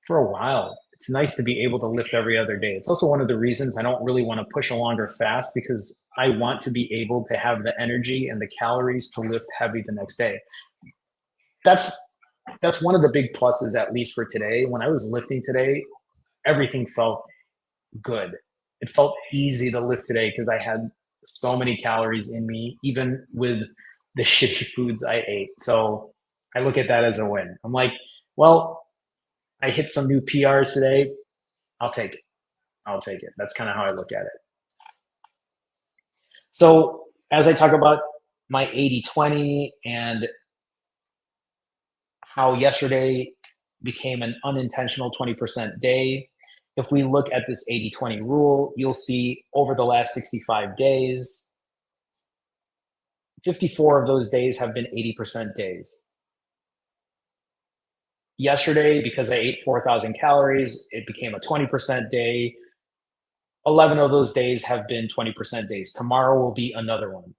a while. It's nice to be able to lift every other day. It's also one of the reasons I don't really want to push a longer fast because I want to be able to have the energy and the calories to lift heavy the next day. That's that's one of the big pluses, at least for today. When I was lifting today, everything felt good. It felt easy to lift today because I had so many calories in me, even with the shitty foods I ate. So I look at that as a win. I'm like, well, I hit some new PRs today. I'll take it. I'll take it. That's kind of how I look at it. So as I talk about my 80/20 and how yesterday became an unintentional 20% day, if we look at this 80/20 rule, you'll see over the last 65 days, 54 of those days have been 80% days. Yesterday, because I ate 4,000 calories, it became a 20% day. 11 of those days have been 20% days. Tomorrow will be another one.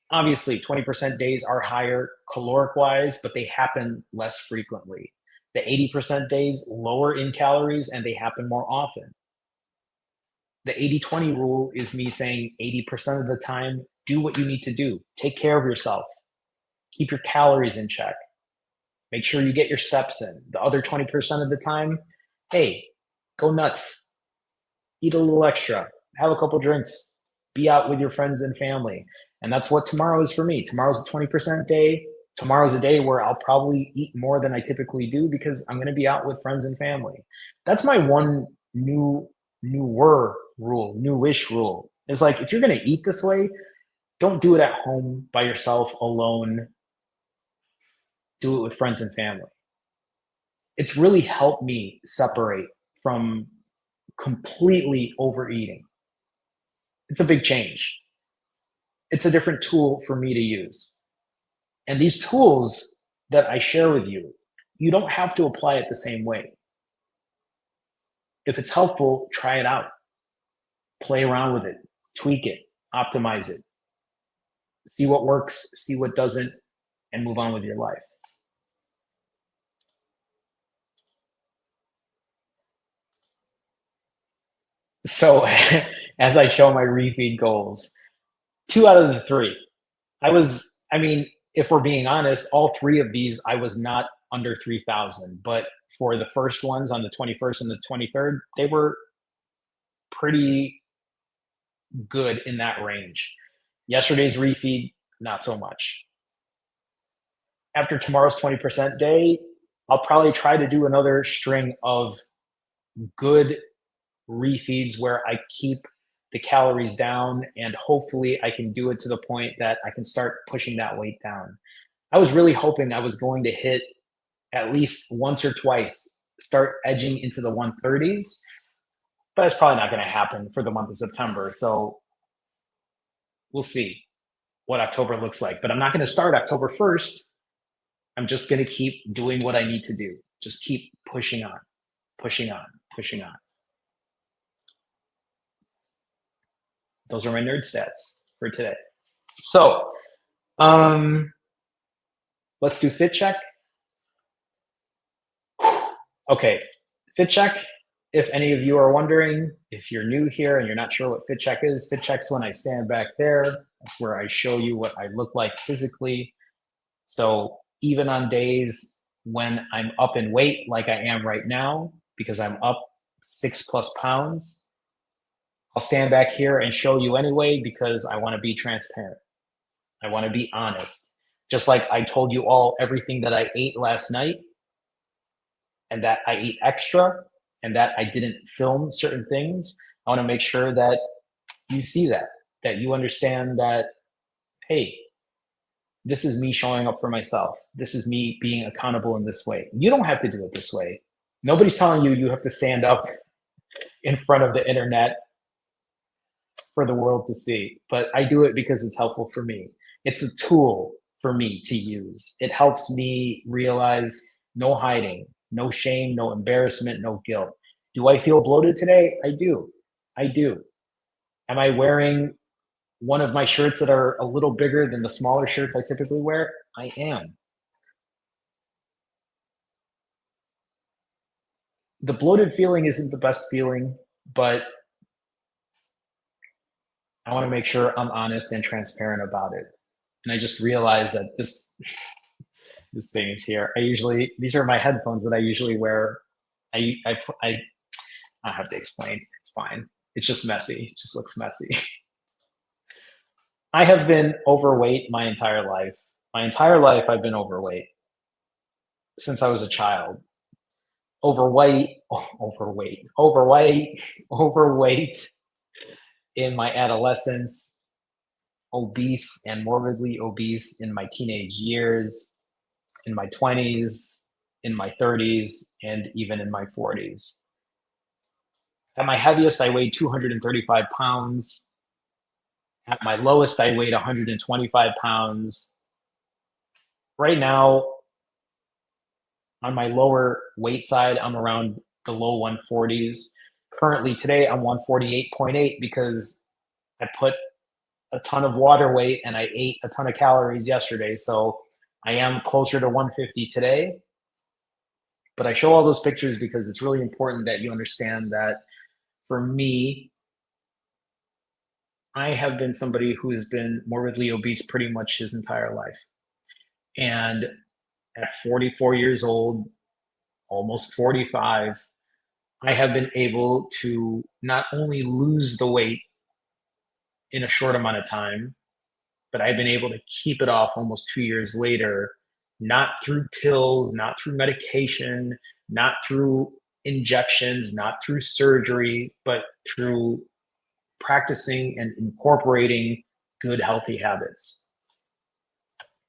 Obviously, 20% days are higher caloric wise, but they happen less frequently. The 80% days lower in calories and they happen more often. The 80/20 rule is me saying 80% of the time, do what you need to do. Take care of yourself. Keep your calories in check. Make sure you get your steps in. The other 20% of the time, hey, go nuts. Eat a little extra. Have a couple drinks. Be out with your friends and family. And that's what tomorrow is for me. Tomorrow's a 20% day. Tomorrow's a day where I'll probably eat more than I typically do because I'm going to be out with friends and family. That's my one newer rule, newish rule. Is like if you're going to eat this way, don't do it at home by yourself alone. Do it with friends and family. It's really helped me separate from completely overeating. It's a big change. It's a different tool for me to use. And these tools that I share with you, you don't have to apply it the same way. If it's helpful, try it out, play around with it, tweak it, optimize it, see what works, see what doesn't, and move on with your life. So, as I show my refeed goals, two out of the three, I mean, if we're being honest, all three of these, I was not under 3,000. But for the first ones on the 21st and the 23rd, they were pretty good in that range. Yesterday's refeed, not so much. After tomorrow's 20% day, I'll probably try to do another string of good refeeds where I keep the calories down and hopefully I can do it to the point that I can start pushing that weight down. I was really hoping I was going to hit at least once or twice, start edging into the 130s, but it's probably not going to happen for the month of September. So we'll see what October looks like. But I'm not going to start October 1st. I'm just going to keep doing what I need to do. Just keep pushing on, pushing on, pushing on. Those are my nerd stats for today. So let's do fit check. Okay, fit check. If any of you are wondering, if you're new here and you're not sure what fit check is, fit check's when I stand back there. That's where I show you what I look like physically. So even on days when I'm up in weight, like I am right now, because I'm up 6+ pounds, I'll stand back here and show you anyway because I want to be transparent. I want to be honest. Just like I told you all everything that I ate last night and that I ate extra and that I didn't film certain things, I want to make sure that you see that you understand that, hey, this is me showing up for myself. This is me being accountable in this way. You don't have to do it this way. Nobody's telling you you have to stand up in front of the internet for the world to see, but I do it because it's helpful for me. It's a tool for me to use. It helps me realize no hiding, no shame, no embarrassment, no guilt. Do I feel bloated today? I do. I do. Am I wearing one of my shirts that are a little bigger than the smaller shirts I typically wear? I am. The bloated feeling isn't the best feeling, but I want to make sure I'm honest and transparent about it. And I just realized that this thing is here. These are my headphones that I usually wear. I I I I have to explain. It's fine. It's just messy. It just looks messy. I have been overweight my entire life. My entire life I've been overweight since I was a child. Overweight, overweight in my adolescence, obese and morbidly obese in my teenage years, in my 20s, in my 30s, and even in my 40s. At my heaviest, I weighed 235 pounds. At my lowest, I weighed 125 pounds. Right now, on my lower weight side, I'm around the low 140s. Currently, today, I'm 148.8 because I put a ton of water weight and I ate a ton of calories yesterday. So I am closer to 150 today. But I show all those pictures because it's really important that you understand that for me, I have been somebody who has been morbidly obese pretty much his entire life. And at 44 years old, almost 45, I have been able to not only lose the weight in a short amount of time, but I've been able to keep it off almost 2 years later, not through pills, not through medication, not through injections, not through surgery, but through practicing and incorporating good, healthy habits.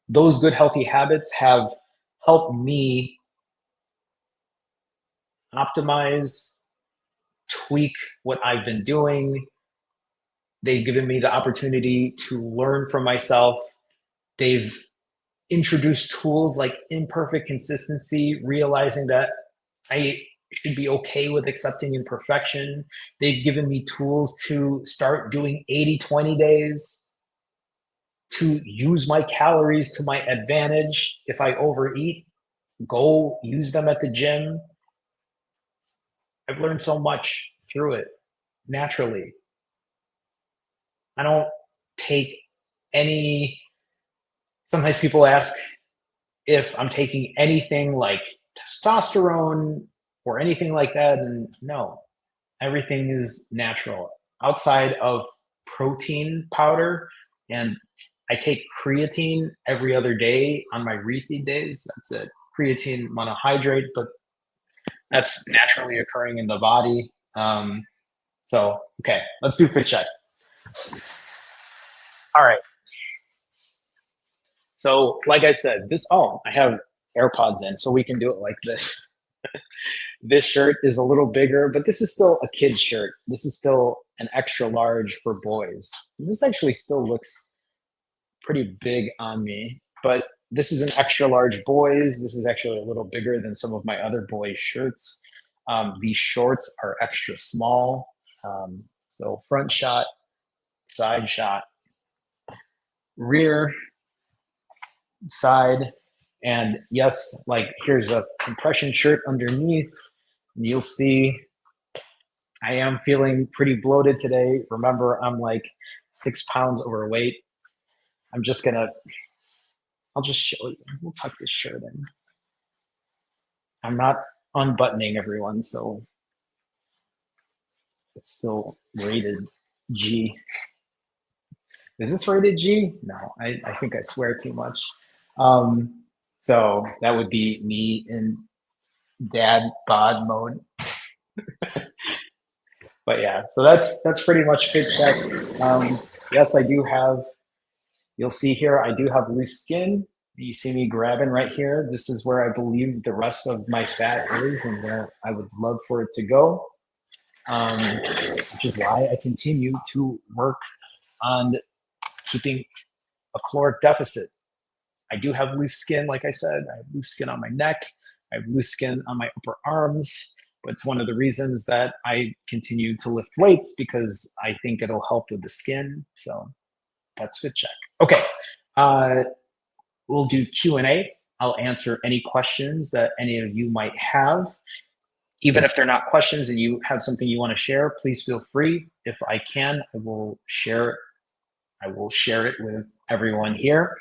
Those good, healthy habits have helped me optimize, tweak what I've been doing. They've given me the opportunity to learn from myself. They've introduced tools like imperfect consistency, realizing that I should be okay with accepting imperfection. They've given me tools to start doing 80-20 days, to use my calories to my advantage. If I overeat, go use them at the gym. I've learned so much through it naturally. I don't take any, sometimes people ask if I'm taking anything like testosterone or anything like that. And no, everything is natural outside of protein powder. And I take creatine every other day on my refeed days. That's it. Creatine monohydrate, but that's naturally occurring in the body. Okay, let's do fit check. All right. So, like I said, I have AirPods in, so we can do it like this. This shirt is a little bigger, but this is still a kid's shirt. This is still an extra large for boys. This actually still looks pretty big on me, but this is an extra large boys. This is actually a little bigger than some of my other boys' shirts. These shorts are extra small. So front shot, side shot, rear, side, and yes, like here's a compression shirt underneath. You'll see I am feeling pretty bloated today. Remember, I'm like 6 pounds overweight. I'm just gonna, I'll just show you. We'll tuck this shirt in. I'm not unbuttoning everyone, so it's still rated G. Is this rated G? No, I think I swear too much. So that would be me in dad bod mode. But yeah, so that's pretty much fit check. Yes, I do have. You'll see here, I do have loose skin. You see me grabbing right here. This is where I believe the rest of my fat is and where I would love for it to go, which is why I continue to work on keeping a caloric deficit. I do have loose skin, like I said. I have loose skin on my neck. I have loose skin on my upper arms. But it's one of the reasons that I continue to lift weights because I think it'll help with the skin. So That's a good check. Okay. Uh, we'll do Q&A. I'll answer any questions that any of you might have. Even if they're not questions and you have something you want to share, please feel free. If I can, I will share it. I will share it with everyone here.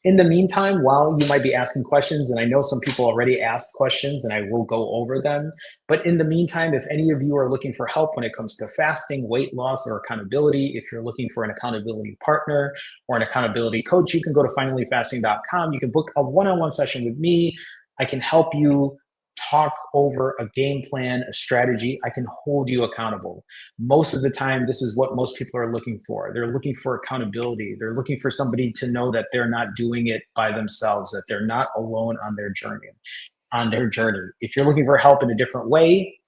In the meantime, while you might be asking questions, and I know some people already asked questions and I will go over them, but in the meantime, if any of you are looking for help when it comes to fasting, weight loss, or accountability, if you're looking for an accountability partner or an accountability coach, you can go to finallyfasting.com. You can book a one-on-one session with me. I can help you talk over a game plan, a strategy. I can hold you accountable. Most of the time, this is what most people are looking for. They're looking for accountability. They're looking for somebody to know that they're not doing it by themselves, that they're not alone on their journey. If you're looking for help in a different way,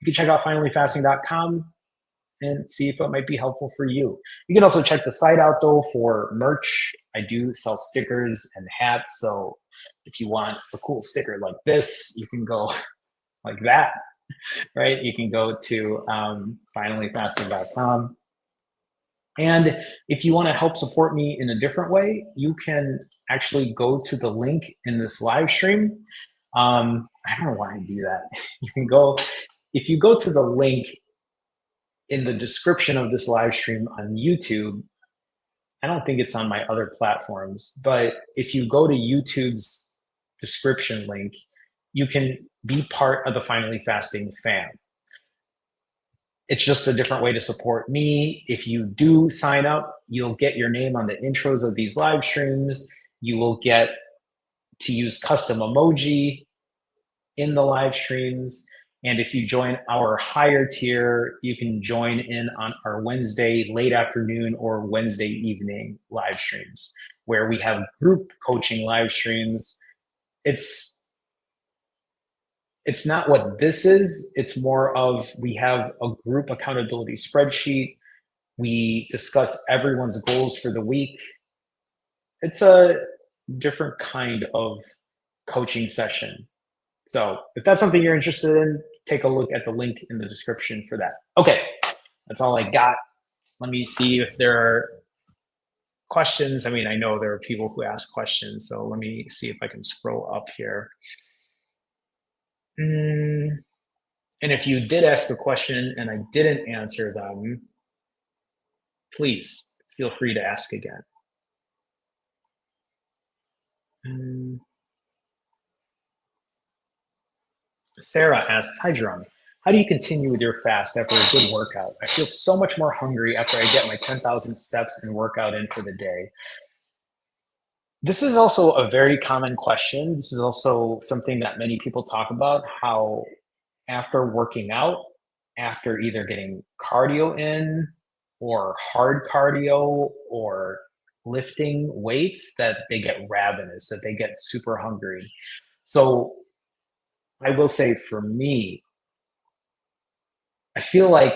you can check out finallyfasting.com and see if it might be helpful for you. You can also check the site out though for merch. I do sell stickers and hats. So if you want a cool sticker like this, you can go like that, right? You can go to finallyfasting.com. And if you want to help support me in a different way, you can actually go to the link in this live stream. I don't know why I do that. You can go, if you go to the link in the description of this live stream on YouTube, I don't think it's on my other platforms, but if you go to YouTube's description link, you can be part of the Finally Fasting fam. It's just a different way to support me. If you do sign up, you'll get your name on the intros of these live streams. You will get to use custom emoji in the live streams. And if you join our higher tier, you can join in on our Wednesday late afternoon or Wednesday evening live streams, where we have group coaching live streams. It's not what this is. It's more of, we have a group accountability spreadsheet. We discuss everyone's goals for the week. It's a different kind of coaching session. So if that's something you're interested in, take a look at the link in the description for that. Okay, that's all I got. Let me see if there are questions. I mean, I know there are people who ask questions, so let me see if I can scroll up here. And if you did ask a question and I didn't answer them, please feel free to ask again. Sarah asks, hi, Jerome. How do you continue with your fast after a good workout? I feel so much more hungry after I get my 10,000 steps and workout in for the day. This is also a very common question. This is also something that many people talk about, how after working out, after either getting cardio in or hard cardio or lifting weights, that they get ravenous, that they get super hungry. So I will say for me, I feel like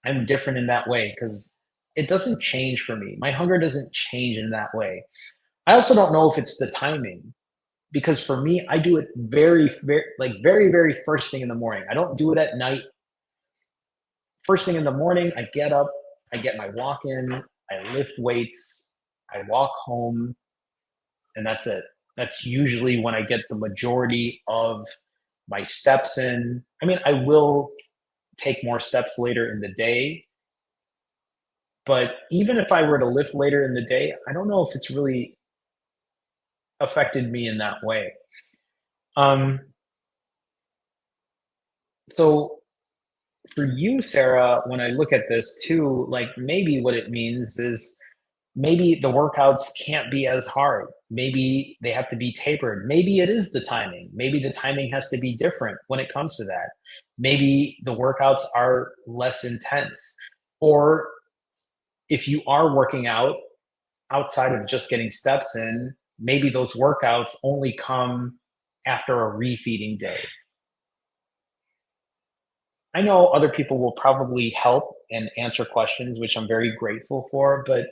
I'm different in that way because it doesn't change for me. My hunger doesn't change in that way. I also don't know if it's the timing, because for me, I do it very, very first thing in the morning. I don't do it at night. First thing in the morning, I get up, I get my walk in, I lift weights, I walk home, and that's it. That's usually when I get the majority of my steps in. I mean, I will take more steps later in the day, but even if I were to lift later in the day, I don't know if it's really affected me in that way. So for you, Sarah, when I look at this too, like maybe what it means is maybe the workouts can't be as hard. Maybe they have to be tapered. Maybe it is the timing. Maybe the timing has to be different when it comes to that. Maybe the workouts are less intense. Or if you are working out outside of just getting steps in, maybe those workouts only come after a refeeding day. I know other people will probably help and answer questions, which I'm very grateful for, but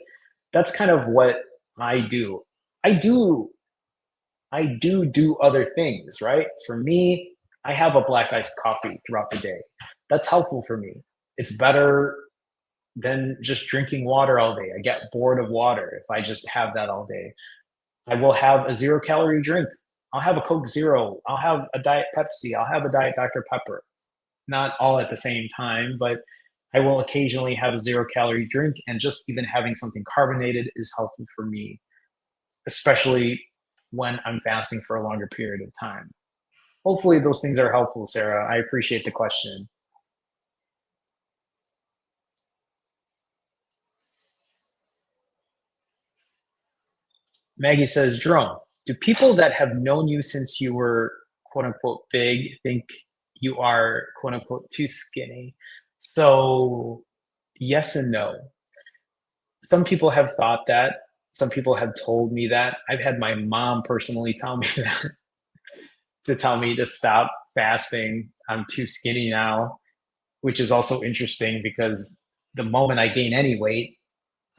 that's kind of what I do. I do do other things, right? For me, I have a black iced coffee throughout the day. That's helpful for me. It's better than just drinking water all day. I get bored of water if I just have that all day. I will have a 0-calorie drink. I'll have a Coke Zero. I'll have a Diet Pepsi. I'll have a Diet Dr. Pepper. Not all at the same time, but I will occasionally have a 0-calorie drink, and just even having something carbonated is helpful for me, especially when I'm fasting for a longer period of time. Hopefully, those things are helpful, Sarah. I appreciate the question. Maggie says, Jerome, do people that have known you since you were quote unquote big think you are quote unquote too skinny? So, yes and no. Some people have thought that. Some people have told me that. I've had my mom personally tell me that, to tell me to stop fasting. I'm too skinny now, which is also interesting because the moment I gain any weight,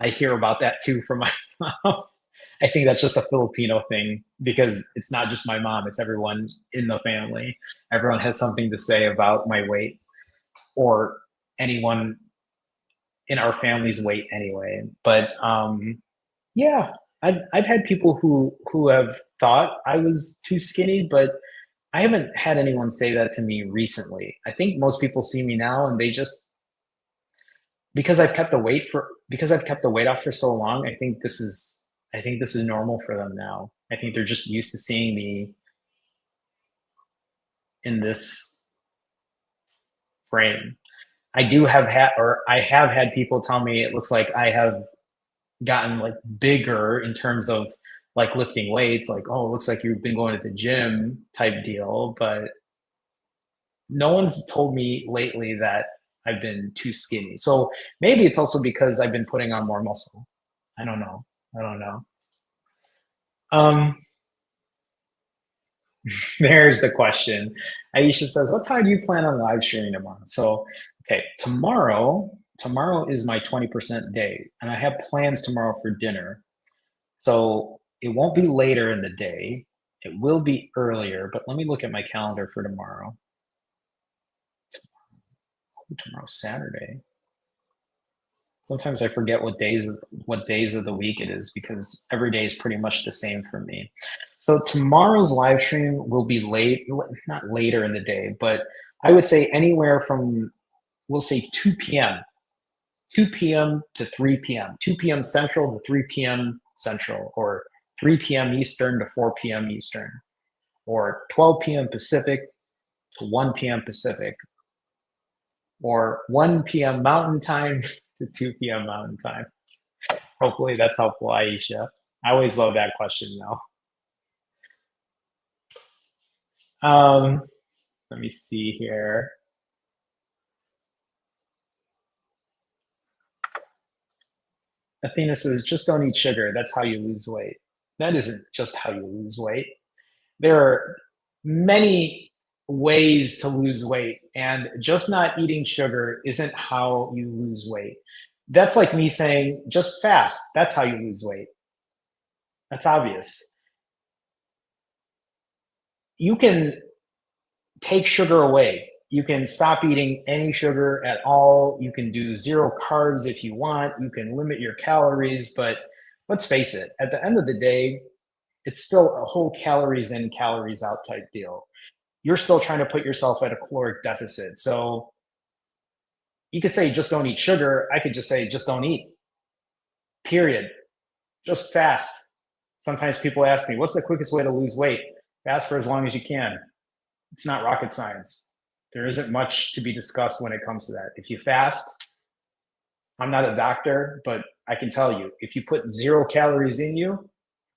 I hear about that too from my mom. I think that's just a Filipino thing because it's not just my mom, it's everyone in the family. Everyone has something to say about my weight, or anyone in our family's weight anyway. But yeah, I've had people who have thought I was too skinny, but I haven't had anyone say that to me recently. I think most people see me now and they just, because I've kept the weight off for so long, I think this is normal for them now. I think they're just used to seeing me in this frame. I have had people tell me it looks like I have gotten like bigger in terms of like lifting weights, like, oh, it looks like you've been going to the gym type deal. But no one's told me lately that I've been too skinny. So maybe it's also because I've been putting on more muscle. I don't know. I don't know. Um, there's the question. Aisha says, "What time do you plan on live streaming tomorrow?" So, okay, tomorrow is my 20% day, and I have plans tomorrow for dinner. So it won't be later in the day. It will be earlier, but let me look at my calendar for tomorrow. Tomorrow's Saturday. Sometimes I forget what days of the week it is because every day is pretty much the same for me. So tomorrow's live stream will be not later in the day, but I would say anywhere from, we'll say 2 p.m. 2 p.m. to 3 p.m. 2 p.m. Central to 3 p.m. Central, or 3 p.m. Eastern to 4 p.m. Eastern, or 12 p.m. Pacific to 1 p.m. Pacific, or 1 p.m. Mountain Time to 2 p.m. Mountain Time. Hopefully that's helpful, Aisha. I always love that question though. Let me see here. Athena says, just don't eat sugar. That's how you lose weight. That isn't just how you lose weight. There are many ways to lose weight, and just not eating sugar isn't how you lose weight. That's like me saying, just fast. That's how you lose weight. That's obvious. You can take sugar away. You can stop eating any sugar at all. You can do zero carbs if you want. You can limit your calories, but let's face it, at the end of the day, it's still a whole calories in, calories out type deal. You're still trying to put yourself at a caloric deficit. So you could say just don't eat sugar. I could just say just don't eat, period. Just fast. Sometimes people ask me, what's the quickest way to lose weight? Fast for as long as you can. It's not rocket science. There isn't much to be discussed when it comes to that. If you fast, I'm not a doctor, but I can tell you, if you put 0 calories in you, you're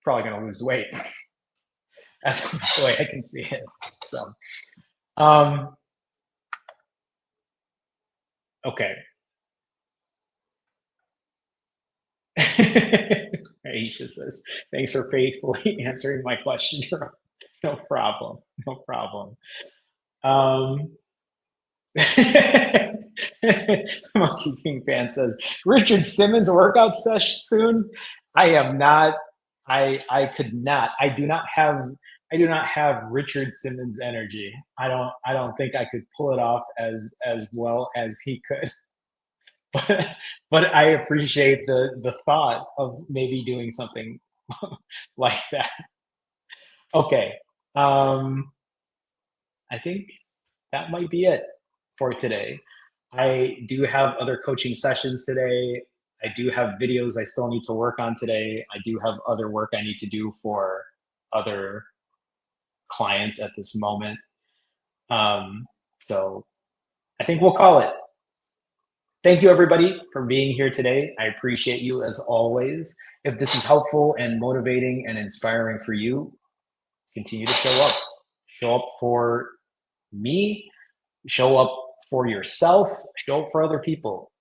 probably going to lose weight. That's the way I can see it. So, um, okay. Aisha says, thanks for faithfully answering my question. No problem. No problem. Um, Monkey King fan says, Richard Simmons workout session soon. I am not. I could not. I do not have Richard Simmons energy. I don't think I could pull it off as well as he could. but I appreciate the thought of maybe doing something like that. Okay. Um, I think that might be it for today. I do have other coaching sessions today. I do have videos I still need to work on today. I do have other work I need to do for other clients at this moment. So I think we'll call it. Thank you, everybody, for being here today. I appreciate you as always. If this is helpful and motivating and inspiring for you, continue to show up. Show up for me, show up for yourself, show up for other people.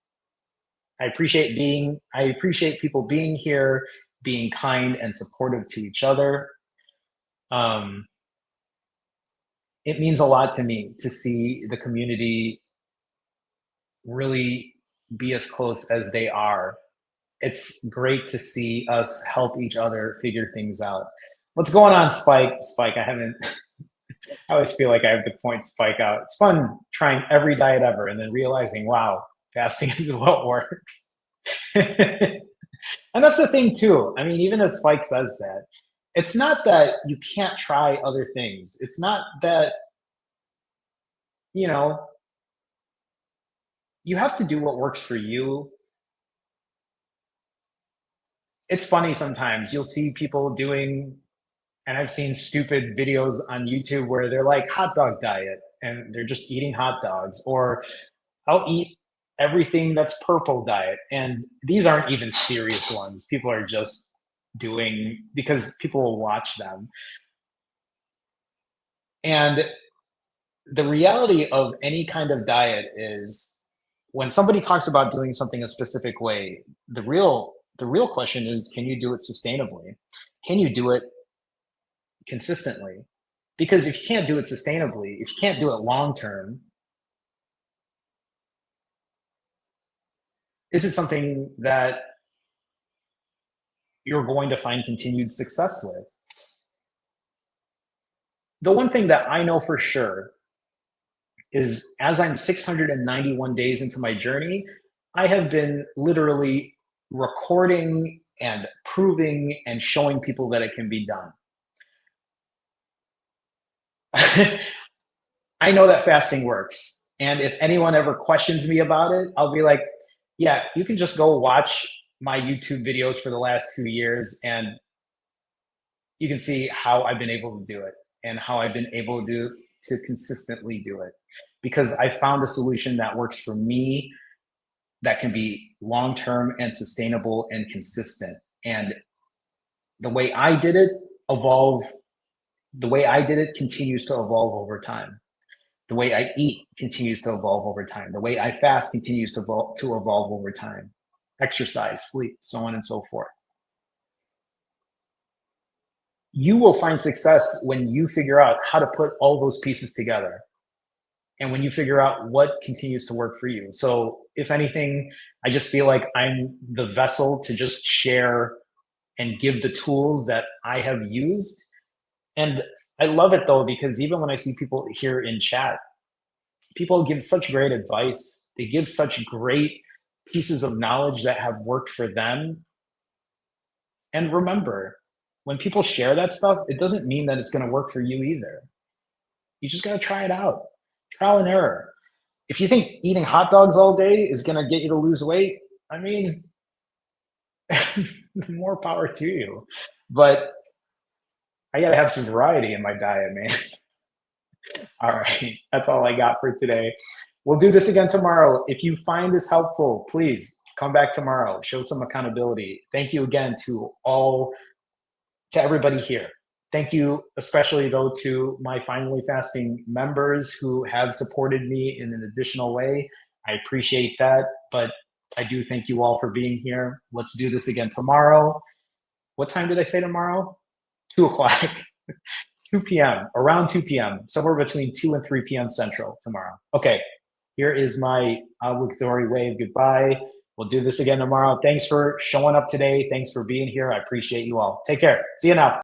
I appreciate people being here, being kind and supportive to each other. Um, it means a lot to me to see the community really be as close as they are. It's great to see us help each other figure things out. What's going on, Spike? Spike, I haven't. I always feel like I have to point Spike out. It's fun trying every diet ever and then realizing, wow, fasting is what works. And that's the thing too. I mean, even as Spike says that, it's not that you can't try other things. It's not that, you know, you have to do what works for you. It's funny sometimes you'll see people doing, and I've seen stupid videos on YouTube where they're like hot dog diet and they're just eating hot dogs, or I'll eat everything that's purple diet. And these aren't even serious ones. People are just doing because people will watch them. And the reality of any kind of diet is when somebody talks about doing something a specific way, the real question is, can you do it sustainably? Can you do it consistently? Because if you can't do it sustainably, if you can't do it long term, is it something that you're going to find continued success with? The one thing that I know for sure is as I'm 691 days into my journey, I have been literally recording and proving and showing people that it can be done. I know that fasting works. And if anyone ever questions me about it, I'll be like, yeah, you can just go watch my YouTube videos for the last 2 years and you can see how I've been able to do it and how I've been able to consistently do it because I found a solution that works for me that can be long term and sustainable and consistent. And the way I did it evolve the way I did it continues to evolve over time. The way I eat continues to evolve over time. The way I fast continues to evolve over time. Exercise, sleep, so on and so forth. You will find success when you figure out how to put all those pieces together and when you figure out what continues to work for you. So, if anything, I just feel like I'm the vessel to just share and give the tools that I have used. And I love it though, because even when I see people here in chat, people give such great advice. They give such great pieces of knowledge that have worked for them. And remember, when people share that stuff, it doesn't mean that it's going to work for you either. You just got to try it out. Trial and error. If you think eating hot dogs all day is going to get you to lose weight, I mean, more power to you. But I got to have some variety in my diet, man. All right. That's all I got for today. We'll do this again tomorrow. If you find this helpful, please come back tomorrow. Show some accountability. Thank you again to everybody here. Thank you, especially though, to my Finally Fasting members who have supported me in an additional way. I appreciate that, but I do thank you all for being here. Let's do this again tomorrow. What time did I say tomorrow? 2 o'clock, 2 p.m., around 2 p.m., somewhere between 2 and 3 p.m. Central tomorrow. Okay, here is my obligatory wave goodbye. We'll do this again tomorrow. Thanks for showing up today. Thanks for being here. I appreciate you all. Take care. See you now.